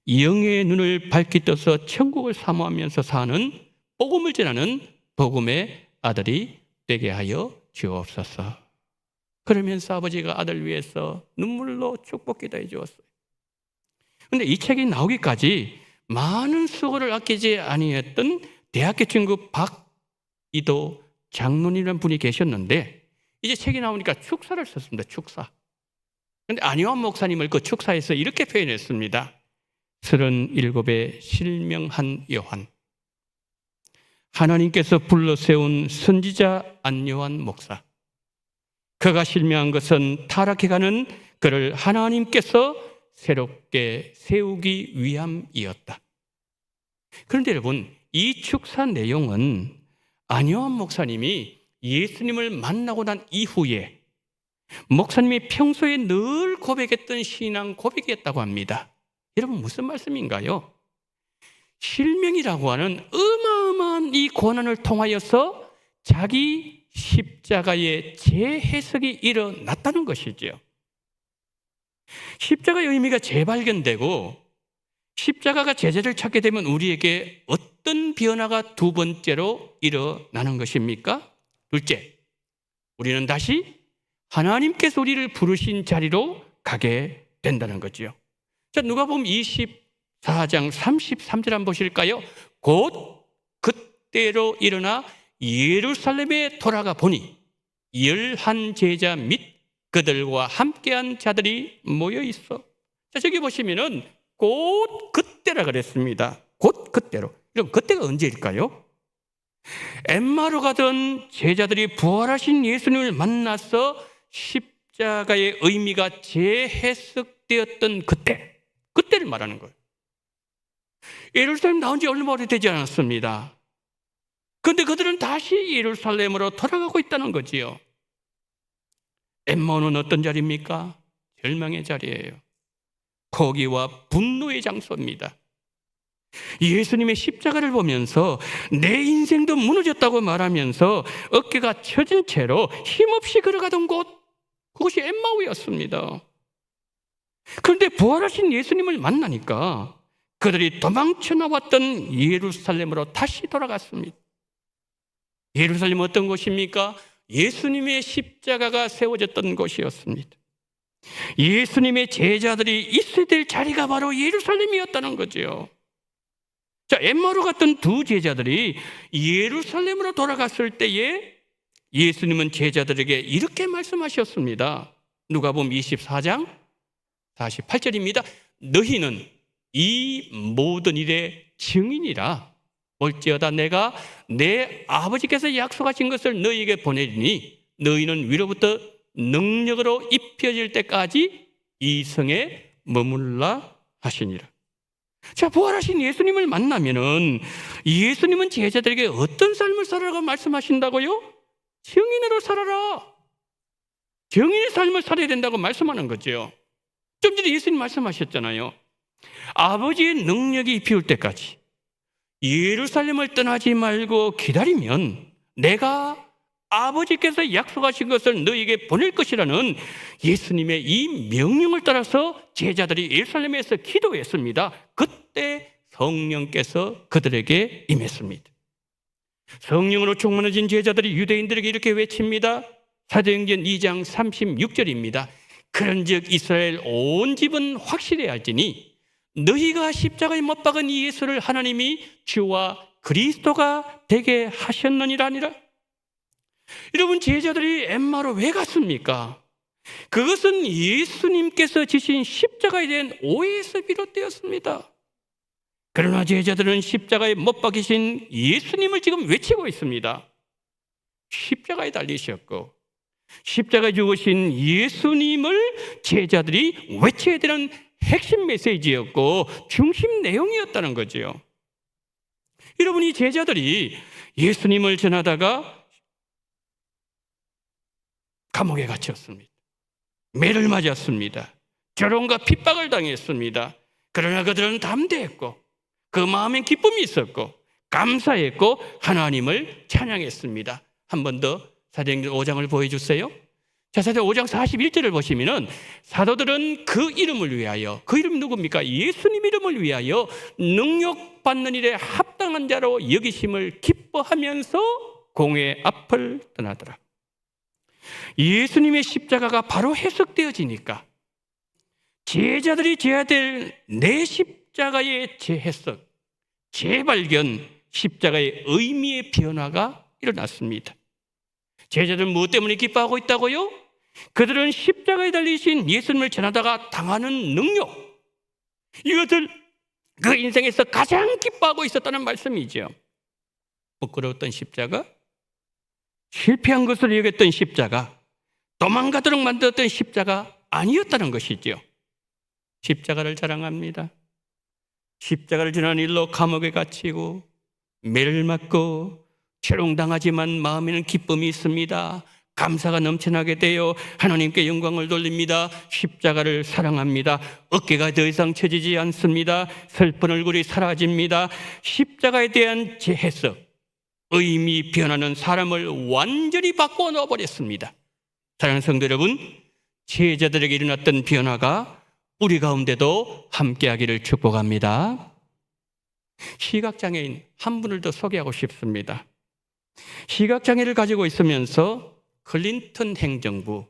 영의 눈을 밝히 떠서 천국을 사모하면서 사는 복음을 전하는 복음의 아들이 되게 하여 주옵소서. 그러면서 아버지가 아들 위해서 눈물로 축복 기도해 주었어요. 그런데 이 책이 나오기까지 많은 수고를 아끼지 아니했던 대학교 친구 박이도 장로님이라는 분이 계셨는데 이제 책이 나오니까 축사를 썼습니다. 축사. 그런데 안요한 목사님을 그 축사에서 이렇게 표현했습니다. 37의 실명한 요한. 하나님께서 불러 세운 선지자 안요한 목사. 그가 실명한 것은 타락해가는 그를 하나님께서 새롭게 세우기 위함이었다. 그런데 여러분, 이 축사 내용은 안요한 목사님이 예수님을 만나고 난 이후에 목사님이 평소에 늘 고백했던 신앙 고백이었다고 합니다. 여러분 무슨 말씀인가요? 실명이라고 하는 어마어마한 이 고난을 통하여서 자기 십자가의 재해석이 일어났다는 것이죠. 십자가의 의미가 재발견되고 십자가가 제자를 찾게 되면 우리에게 어떤 변화가 두 번째로 일어나는 것입니까? 둘째, 우리는 다시 하나님께서 우리를 부르신 자리로 가게 된다는 거죠. 자, 누가복음 24장 33절 한번 보실까요? 곧 그때로 일어나 예루살렘에 돌아가 보니 11 제자 및 그들과 함께한 자들이 모여 있어. 자, 저기 보시면은 곧 그때라 그랬습니다. 곧 그때로. 그럼 그때가 언제일까요? 엠마로 가던 제자들이 부활하신 예수님을 만나서 십자가의 의미가 재해석되었던 그때를 말하는 거예요. 예루살렘 나온 지 얼마 오래되지 않았습니다. 그런데 그들은 다시 예루살렘으로 돌아가고 있다는 거지요. 엠마오는 어떤 자리입니까? 절망의 자리예요. 포기와 분노의 장소입니다. 예수님의 십자가를 보면서 내 인생도 무너졌다고 말하면서 어깨가 처진 채로 힘없이 걸어가던 곳, 그것이 엠마오였습니다. 그런데 부활하신 예수님을 만나니까 그들이 도망쳐 나왔던 예루살렘으로 다시 돌아갔습니다. 예루살렘은 어떤 곳입니까? 예수님의 십자가가 세워졌던 곳이었습니다. 예수님의 제자들이 있어야 될 자리가 바로 예루살렘이었다는 거죠. 자, 엠마오로 갔던 두 제자들이 예루살렘으로 돌아갔을 때에 예수님은 제자들에게 이렇게 말씀하셨습니다. 누가복음 24장 48절입니다. 너희는 이 모든 일의 증인이라. 올지어다 내가 내 아버지께서 약속하신 것을 너희에게 보내리니 너희는 위로부터 능력으로 입혀질 때까지 이 성에 머물라 하시니라. 자, 부활하신 예수님을 만나면은 예수님은 제자들에게 어떤 삶을 살아라고 말씀하신다고요? 증인으로 살아라. 증인의 삶을 살아야 된다고 말씀하는 거죠. 좀 전에 예수님 말씀하셨잖아요. 아버지의 능력이 입혀올 때까지 예루살렘을 떠나지 말고 기다리면 내가 아버지께서 약속하신 것을 너희에게 보낼 것이라는 예수님의 이 명령을 따라서 제자들이 예루살렘에서 기도했습니다. 그때 성령께서 그들에게 임했습니다. 성령으로 충만해진 제자들이 유대인들에게 이렇게 외칩니다. 사도행전 2장 36절입니다. 그런즉 이스라엘 온 집은 확실히 알지니 너희가 십자가에 못 박은 이 예수를 하나님이 주와 그리스도가 되게 하셨느니라 하니라. 여러분, 제자들이 엠마로 왜 갔습니까? 그것은 예수님께서 지신 십자가에 대한 오해에서 비롯되었습니다. 그러나 제자들은 십자가에 못 박히신 예수님을 지금 외치고 있습니다. 십자가에 달리셨고 십자가에 죽으신 예수님을 제자들이 외쳐야 되는 핵심 메시지였고 중심 내용이었다는 거죠. 여러분, 이 제자들이 예수님을 전하다가 감옥에 갇혔습니다. 매를 맞았습니다. 조롱과 핍박을 당했습니다. 그러나 그들은 담대했고 그 마음엔 기쁨이 있었고 감사했고 하나님을 찬양했습니다. 한 번 더 사도행전 5장을 보여주세요. 자, 사도행전 5장 41절을 보시면은 사도들은 그 이름을 위하여, 그 이름 누굽니까? 예수님 이름을 위하여 능력받는 일에 합당한 자로 여기심을 기뻐하면서 공회 앞을 떠나더라. 예수님의 십자가가 바로 해석되어지니까 제자들이 져야 될 내 십자가의 재해석, 재발견, 십자가의 의미의 변화가 일어났습니다. 제자들은 무엇 때문에 기뻐하고 있다고요? 그들은 십자가에 달리신 예수님을 전하다가 당하는 능력, 이것을 그 인생에서 가장 기뻐하고 있었다는 말씀이죠. 부끄러웠던 십자가, 실패한 것을 여겼던 십자가, 도망가도록 만들었던 십자가 아니었다는 것이죠. 십자가를 자랑합니다. 십자가를 지난 일로 감옥에 갇히고 매를 맞고 조롱당하지만 마음에는 기쁨이 있습니다. 감사가 넘쳐나게 되어 하나님께 영광을 돌립니다. 십자가를 사랑합니다. 어깨가 더 이상 처지지 않습니다. 슬픈 얼굴이 사라집니다. 십자가에 대한 재해석, 의미 변화는 사람을 완전히 바꿔 넣어버렸습니다. 사랑하는 성도 여러분, 제자들에게 일어났던 변화가 우리 가운데도 함께하기를 축복합니다. 시각장애인 한 분을 더 소개하고 싶습니다. 시각장애를 가지고 있으면서 클린턴 행정부,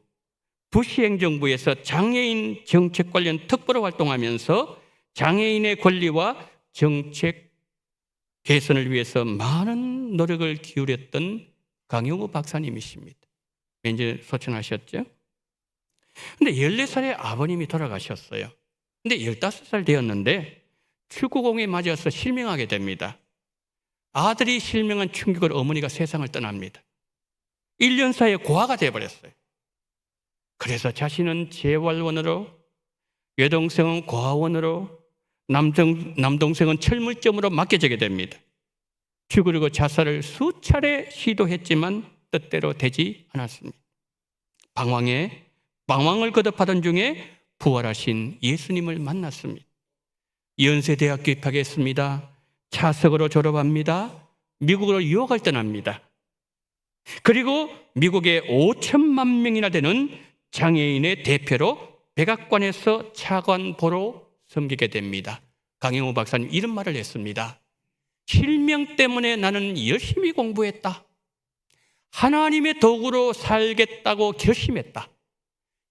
부시 행정부에서 장애인 정책 관련 특보로 활동하면서 장애인의 권리와 정책 개선을 위해서 많은 노력을 기울였던 강용우 박사님이십니다. 왠지 소천하셨죠? 근데 14살에 아버님이 돌아가셨어요. 근데 15살 되었는데 축구공에 맞아서 실명하게 됩니다. 아들이 실명한 충격을 어머니가 세상을 떠납니다. 1년 사이에 고아가 되어버렸어요. 그래서 자신은 재활원으로, 여동생은 고아원으로, 남동생은 철물점으로 맡겨지게 됩니다. 죽으려고 자살을 수차례 시도했지만 뜻대로 되지 않았습니다. 방황을 거듭하던 중에 부활하신 예수님을 만났습니다. 연세대학교 입학했습니다. 차석으로 졸업합니다. 미국으로 유학을 떠납니다. 그리고 미국에 5천만 명이나 되는 장애인의 대표로 백악관에서 차관보로 섬기게 됩니다. 강영호 박사님 이런 말을 했습니다. 실명 때문에 나는 열심히 공부했다. 하나님의 도구로 살겠다고 결심했다.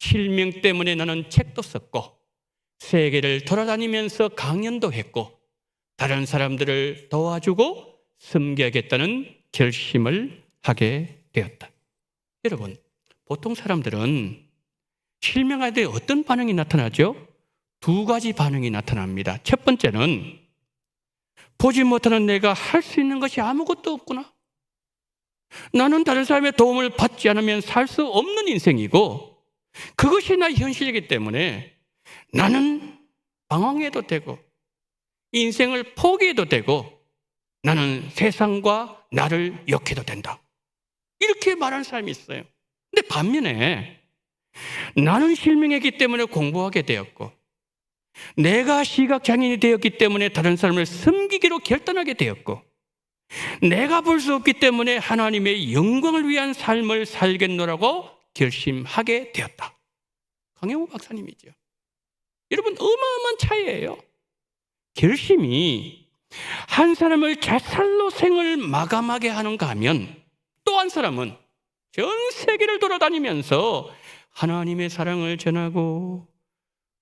실명 때문에 나는 책도 썼고 세계를 돌아다니면서 강연도 했고 다른 사람들을 도와주고 섬겨야겠다는 결심을 하게 되었다. 여러분, 보통 사람들은 실명에 대해 어떤 반응이 나타나죠? 2가지 반응이 나타납니다. 첫 번째는 보지 못하는 내가 할 수 있는 것이 아무것도 없구나. 나는 다른 사람의 도움을 받지 않으면 살 수 없는 인생이고 그것이 나의 현실이기 때문에 나는 방황해도 되고 인생을 포기해도 되고 나는 세상과 나를 욕해도 된다. 이렇게 말하는 사람이 있어요. 근데 반면에 나는 실명했기 때문에 공부하게 되었고 내가 시각장애인이 되었기 때문에 다른 사람을 섬기기로 결단하게 되었고 내가 볼 수 없기 때문에 하나님의 영광을 위한 삶을 살겠노라고 결심하게 되었다. 강영우 박사님이죠. 여러분, 어마어마한 차이예요. 결심이 한 사람을 자살로 생을 마감하게 하는가 하면, 또 한 사람은 전 세계를 돌아다니면서 하나님의 사랑을 전하고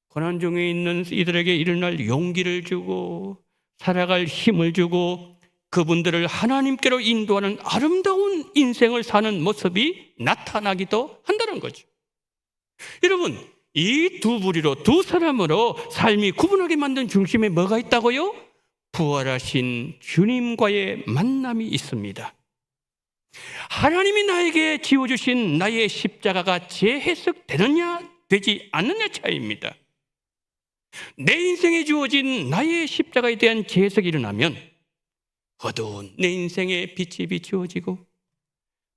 고난 중에 있는 이들에게 일어날 용기를 주고 살아갈 힘을 주고 그분들을 하나님께로 인도하는 아름다운 인생을 사는 모습이 나타나기도 한다는 거죠. 여러분, 이 두 부류로, 두 사람으로 삶이 구분하게 만든 중심에 뭐가 있다고요? 부활하신 주님과의 만남이 있습니다. 하나님이 나에게 지어주신 나의 십자가가 재해석되느냐 되지 않느냐 차이입니다. 내 인생에 주어진 나의 십자가에 대한 재해석이 일어나면 어두운 내 인생에 빛이 비추어지고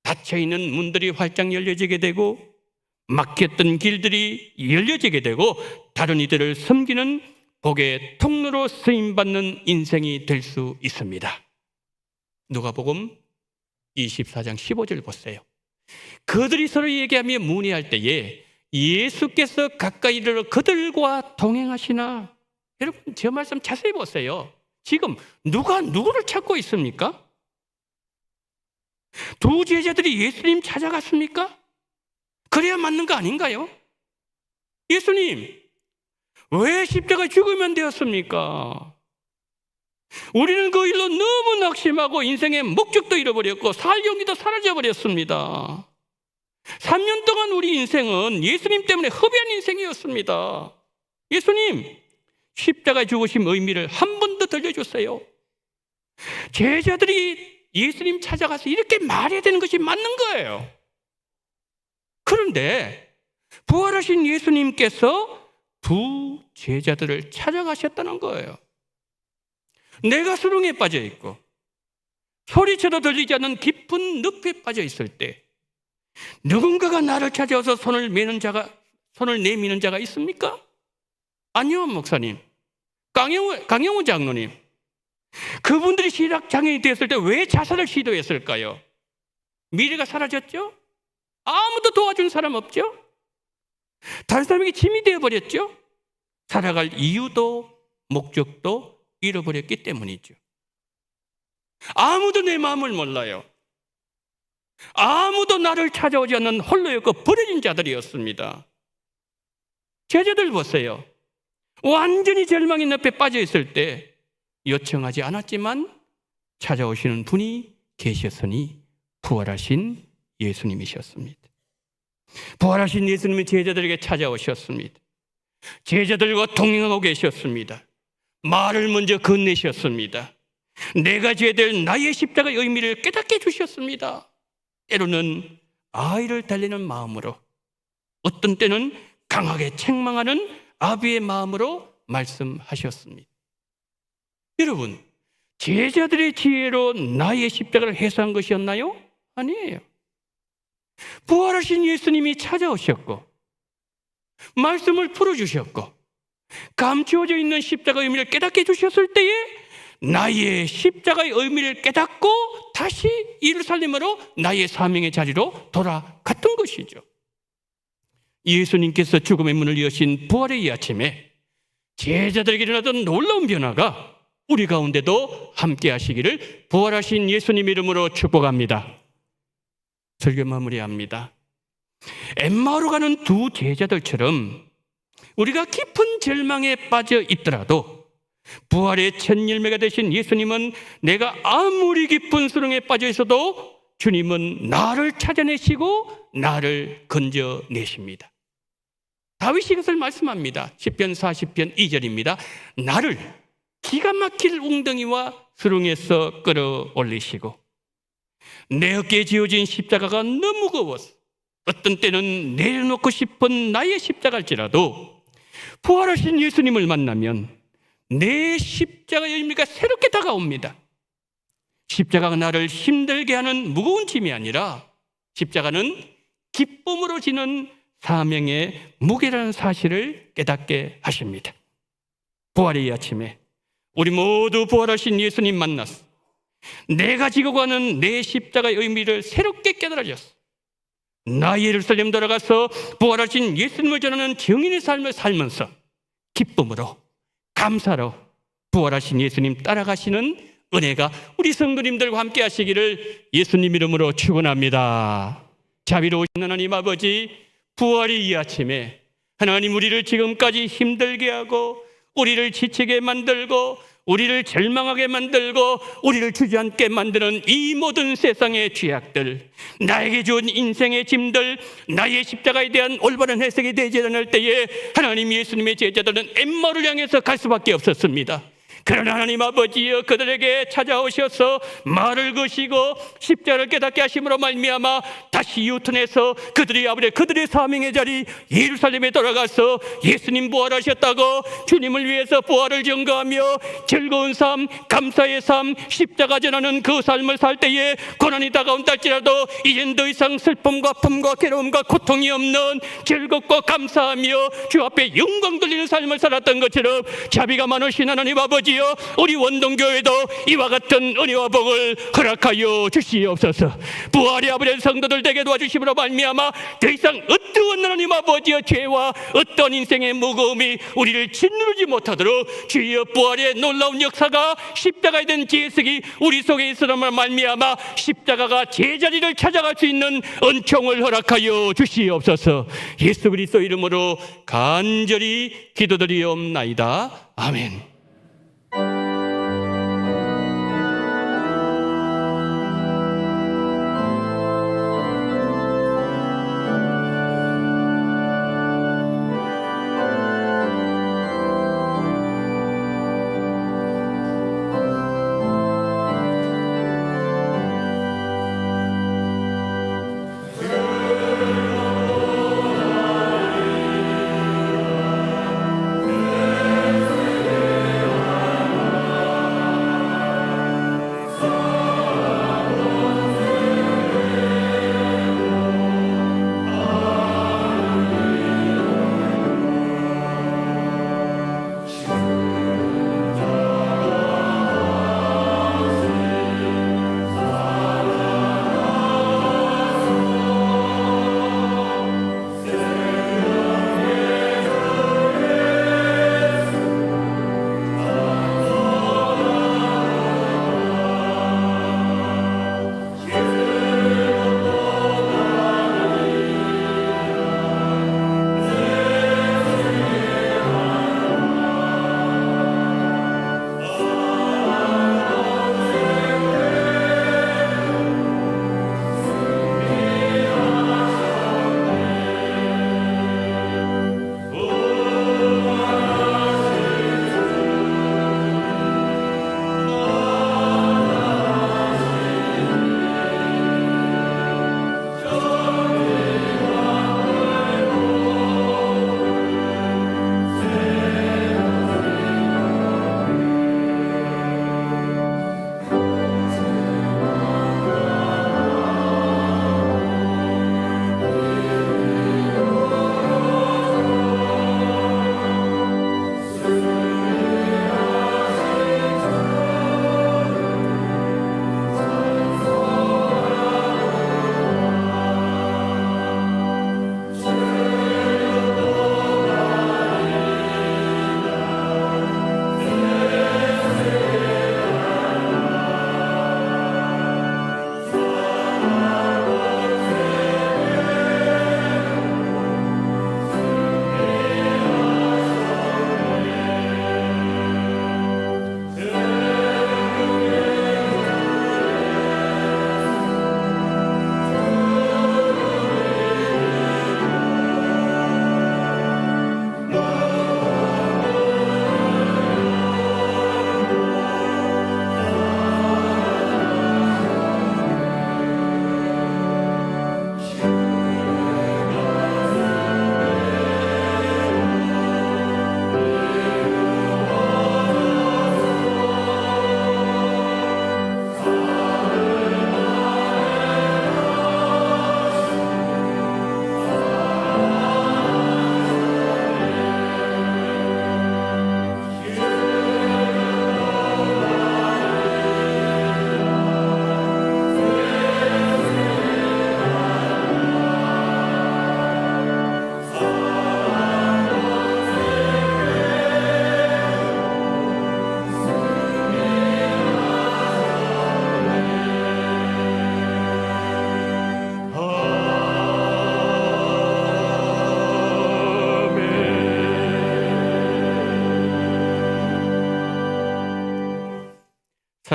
닫혀있는 문들이 활짝 열려지게 되고 막혔던 길들이 열려지게 되고 다른 이들을 섬기는 복의 통로로 쓰임받는 인생이 될 수 있습니다. 누가복음 24장 15절 보세요. 그들이 서로 얘기하며 문의할 때에 예수께서 가까이 이르러 그들과 동행하시나. 여러분, 저 말씀 자세히 보세요. 지금 누가 누구를 찾고 있습니까? 두 제자들이 예수님 찾아갔습니까? 그래야 맞는 거 아닌가요? 예수님, 왜 십자가 죽으면 되었습니까? 우리는 그 일로 너무 낙심하고 인생의 목적도 잃어버렸고 살 용기도 사라져버렸습니다. 3년 동안 우리 인생은 예수님 때문에 허비한 인생이었습니다. 예수님, 십자가에 죽으신 의미를 한 번 더 들려주세요. 제자들이 예수님 찾아가서 이렇게 말해야 되는 것이 맞는 거예요. 그런데 부활하신 예수님께서 두 제자들을 찾아가셨다는 거예요. 내가 수렁에 빠져 있고 소리쳐도 들리지 않는 깊은 늪에 빠져 있을 때 누군가가 나를 찾아와서 손을 내미는 자가 있습니까? 아니요, 목사님. 강영우 장로님. 그분들이 시각장애인이 되었을 때 왜 자살을 시도했을까요? 미래가 사라졌죠? 아무도 도와준 사람 없죠? 다른 사람에게 짐이 되어버렸죠? 살아갈 이유도 목적도 잃어버렸기 때문이죠. 아무도 내 마음을 몰라요. 아무도 나를 찾아오지 않는 홀로였고 버려진 자들이었습니다. 제자들 보세요. 완전히 절망의 늪에 빠져 있을 때 요청하지 않았지만 찾아오시는 분이 계셨으니 부활하신 예수님이셨습니다. 부활하신 예수님이 제자들에게 찾아오셨습니다. 제자들과 동행하고 계셨습니다. 말을 먼저 건네셨습니다. 내가 져야 될 나의 십자가의 의미를 깨닫게 해주셨습니다. 때로는 아이를 달래는 마음으로, 어떤 때는 강하게 책망하는 아비의 마음으로 말씀하셨습니다. 여러분, 제자들의 지혜로 나의 십자가를 해소한 것이었나요? 아니에요. 부활하신 예수님이 찾아오셨고 말씀을 풀어주셨고 감추어져 있는 십자가의 의미를 깨닫게 해주셨을 때에 나의 십자가의 의미를 깨닫고 다시 예루살렘으로 나의 사명의 자리로 돌아갔던 것이죠. 예수님께서 죽음의 문을 여신 부활의 이 아침에 제자들에게 일어나던 놀라운 변화가 우리 가운데도 함께 하시기를 부활하신 예수님 이름으로 축복합니다. 설교 마무리합니다. 엠마오로 가는 두 제자들처럼 우리가 깊은 절망에 빠져 있더라도 부활의 첫 열매가 되신 예수님은 내가 아무리 깊은 수렁에 빠져 있어도 주님은 나를 찾아내시고 나를 건져내십니다. 다윗이 이것을 말씀합니다. 시편 40편 2절입니다. 나를 기가 막힐 웅덩이와 수렁에서 끌어올리시고 내 어깨에 지어진 십자가가 너무 무거워서 어떤 때는 내려놓고 싶은 나의 십자가일지라도 부활하신 예수님을 만나면 내 십자가의 의미가 새롭게 다가옵니다. 십자가가 나를 힘들게 하는 무거운 짐이 아니라 십자가는 기쁨으로 지는 사명의 무게라는 사실을 깨닫게 하십니다. 부활의 이 아침에 우리 모두 부활하신 예수님 만나서 내가 지고 가는 내 십자가의 의미를 새롭게 깨달아졌어. 나 예루살렘 돌아가서 부활하신 예수님을 전하는 증인의 삶을 살면서 기쁨으로, 감사로 부활하신 예수님 따라가시는 은혜가 우리 성도님들과 함께 하시기를 예수님 이름으로 축원합니다. 자비로우신 하나님 아버지, 부활의 이 아침에 하나님 우리를 지금까지 힘들게 하고 우리를 지치게 만들고 우리를 절망하게 만들고 우리를 주저앉게 만드는 이 모든 세상의 죄악들, 나에게 준 인생의 짐들, 나의 십자가에 대한 올바른 해석이 되지 않을 때에 하나님 예수님의 제자들은 엠마오를 향해서 갈 수밖에 없었습니다. 그러나 하나님 아버지여, 그들에게 찾아오셔서 말을 거시고 십자가를 깨닫게 하심으로 말미암아 다시 유턴해서 그들의 사명의 자리 예루살렘에 돌아가서 예수님 부활하셨다고 주님을 위해서 부활을 증거하며 즐거운 삶, 감사의 삶, 십자가 전하는 그 삶을 살 때에 고난이 다가온다 할지라도 이젠 더 이상 슬픔과 아픔과 괴로움과 고통이 없는 즐겁고 감사하며 주 앞에 영광 돌리는 삶을 살았던 것처럼 자비가 많으신 하나님 아버지, 우리 원동교회도 이와 같은 은혜와 복을 허락하여 주시옵소서. 부활의 아버지 성도들 되게 도와주심으로 말미암아 더 이상 어떠한 하나님 아버지의 죄와 어떤 인생의 무거움이 우리를 짓누르지 못하도록 주여 부활의 놀라운 역사가 십자가에 된 지혜석이 우리 속에 있으므로 말미암아 십자가가 제자리를 찾아갈 수 있는 은총을 허락하여 주시옵소서. 예수 그리스도 이름으로 간절히 기도드리옵나이다. 아멘.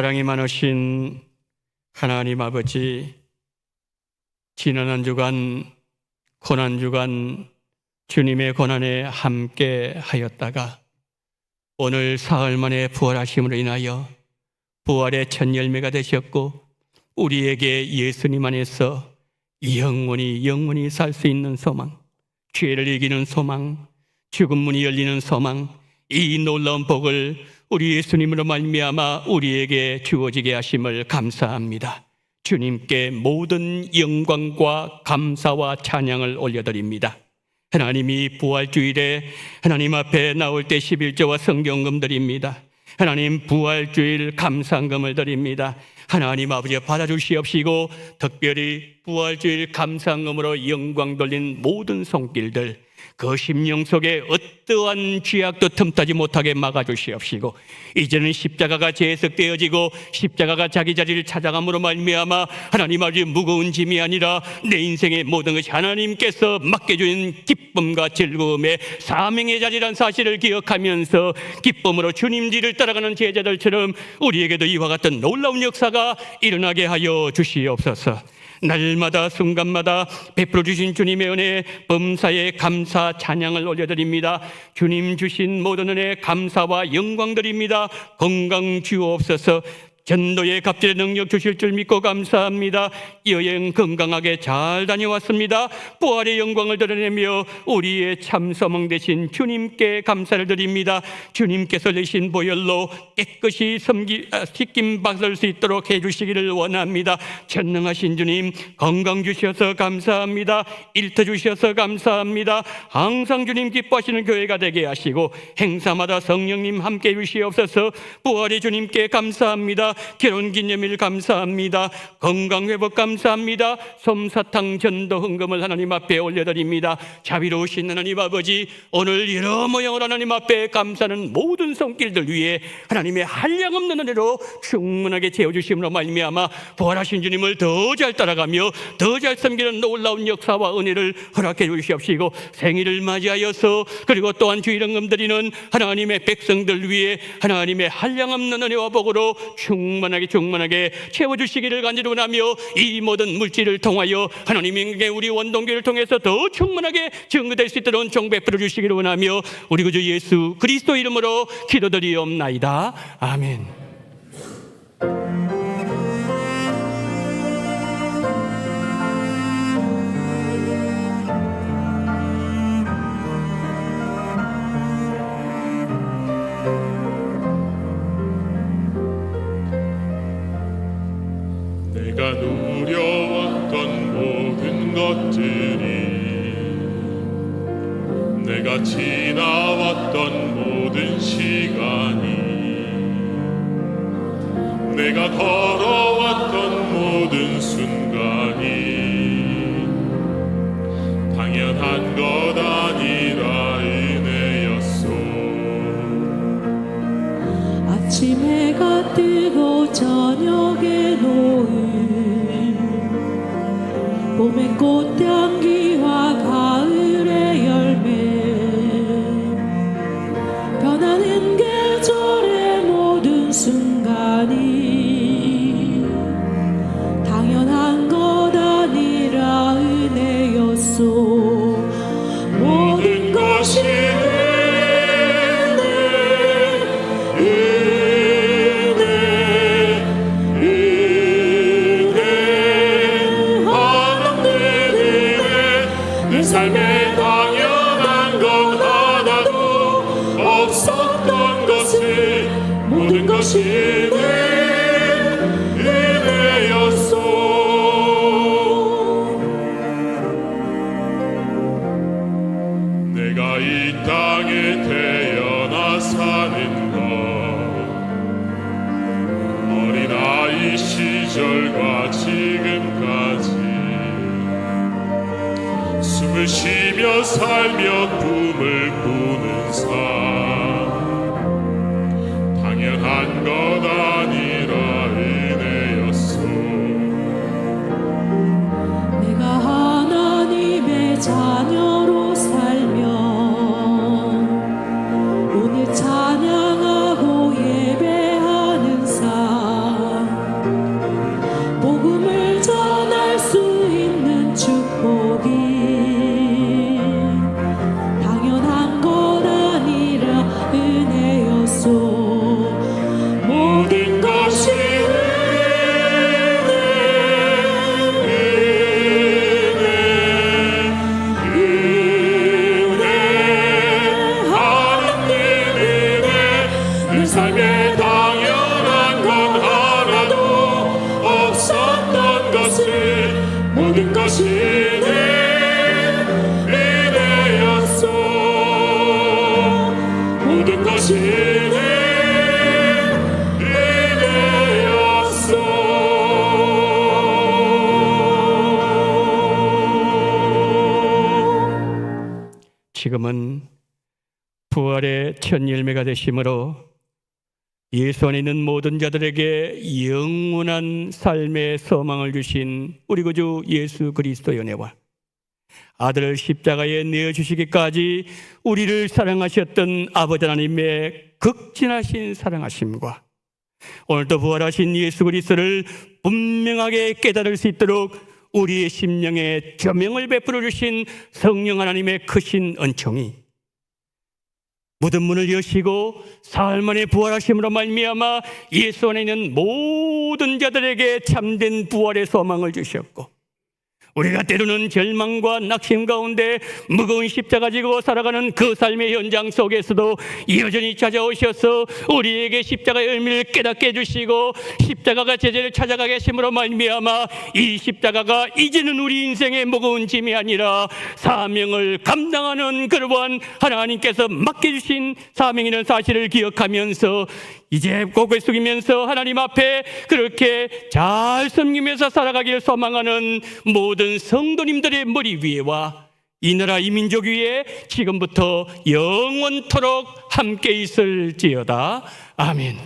사랑이 많으신 하나님 아버지, 지난 한 주간, 고난 주간 주님의 고난에 함께 하였다가 오늘 사흘 만에 부활하심으로 인하여 부활의 첫 열매가 되셨고 우리에게 예수님 안에서 영원히 살 수 있는 소망, 죄를 이기는 소망, 죽은 문이 열리는 소망, 이 놀라운 복을 우리 예수님으로 말미암아 우리에게 주어지게 하심을 감사합니다. 주님께 모든 영광과 감사와 찬양을 올려드립니다. 하나님이 부활주일에 하나님 앞에 나올 때 11조와 성경금 드립니다. 하나님 부활주일 감상금을 드립니다. 하나님 아버지 받아주시옵시고 특별히 부활주일 감상금으로 영광 돌린 모든 손길들 그 심령 속에 어떠한 죄악도 틈타지 못하게 막아주시옵시고 이제는 십자가가 재석되어지고 십자가가 자기 자리를 찾아감으로 말미암아 하나님 아버지 무거운 짐이 아니라 내 인생의 모든 것이 하나님께서 맡겨주신 기쁨과 즐거움의 사명의 자리란 사실을 기억하면서 기쁨으로 주님 뒤를 따라가는 제자들처럼 우리에게도 이와 같은 놀라운 역사가 일어나게 하여 주시옵소서. 날마다 순간마다 베풀어 주신 주님의 은혜 범사에 감사 찬양을 올려드립니다. 주님 주신 모든 은혜 감사와 영광 드립니다. 건강 주옵소서. 전도의 갑절의 능력 주실 줄 믿고 감사합니다. 여행 건강하게 잘 다녀왔습니다. 부활의 영광을 드러내며 우리의 참 소망 되신 주님께 감사를 드립니다. 주님께서 내신 보혈로 깨끗이 씻김 받을 수 있도록 해주시기를 원합니다. 전능하신 주님 건강 주셔서 감사합니다. 일터 주셔서 감사합니다. 항상 주님 기뻐하시는 교회가 되게 하시고 행사마다 성령님 함께 주시옵소서. 부활의 주님께 감사합니다. 결혼기념일 감사합니다. 건강회복 감사합니다. 솜사탕 전도 헌금을 하나님 앞에 올려드립니다. 자비로우신 하나님 아버지, 오늘 여러 모양으로 하나님 앞에 감사하는 모든 손길들 위에 하나님의 한량없는 은혜로 충만하게 채워주심으로 말미암아 부활하신 주님을 더 잘 따라가며 더 잘 섬기는 놀라운 역사와 은혜를 허락해 주시옵시고 생일을 맞이하여서 그리고 또한 주일헌금 드리는 하나님의 백성들 위해 하나님의 한량없는 은혜와 복으로 충만하게 채워주시기를 간절히 원하며 이 모든 물질을 통하여 하나님에게 우리 원동교를 통해서 더 충만하게 증거될 수 있도록 은총 베풀어 주시기를 원하며 우리 구주 예수 그리스도 이름으로 기도드리옵나이다. 아멘. 내가 누려왔던 모든 것들이 내가 지나왔던 모든 시간이 내가 걸어왔던 모든 순간이 당연한 것 아니라 은혜였소. 아침 해가 뜨고 저녁에 노을 봄의 꽃향기와 가을의 열매 변하는 계절의 모든 순간이 당연한 것 아니라 은혜였소. 모든 것이 삶에 당연한 것 하나도 없었던 것을 모든 것이 은혜였소. 내가 이 땅에 태어나 사는 것 어린아이 시절과 지금까지 숨을 쉬며 살며 꿈을 꾸는 삶 당연한 것 아니라 은혜였소. 내가 하나님의 자녀로 살며 오늘 찬양하고 예배하는 삶 것이 내 은혜였소. 모든 것이 내 지금은 부활의 첫 열매가 되심으로 예수 안에 있는 모든 자들에게 영원한 삶의 소망을 주신 우리 구주 예수 그리스도의 은혜와 아들을 십자가에 내어주시기까지 우리를 사랑하셨던 아버지 하나님의 극진하신 사랑하심과 오늘도 부활하신 예수 그리스도를 분명하게 깨달을 수 있도록 우리의 심령에 조명을 베풀어 주신 성령 하나님의 크신 은총이 모든 문을 여시고 사흘 만에 부활하심으로 말미암아 예수 안에 있는 모든 자들에게 참된 부활의 소망을 주셨고, 우리가 때로는 절망과 낙심 가운데 무거운 십자가 지고 살아가는 그 삶의 현장 속에서도 여전히 찾아오셔서 우리에게 십자가의 의미를 깨닫게 해주시고 십자가가 제자를 찾아가게 하심으로 말미암아 이 십자가가 이제는 우리 인생의 무거운 짐이 아니라 사명을 감당하는 그러한 하나님께서 맡겨주신 사명이라는 사실을 기억하면서 이제 고개 숙이면서 하나님 앞에 그렇게 잘 섬기면서 살아가기를 소망하는 모든 성도님들의 머리 위에와 이 나라 이 민족 위에 지금부터 영원토록 함께 있을지어다. 아멘.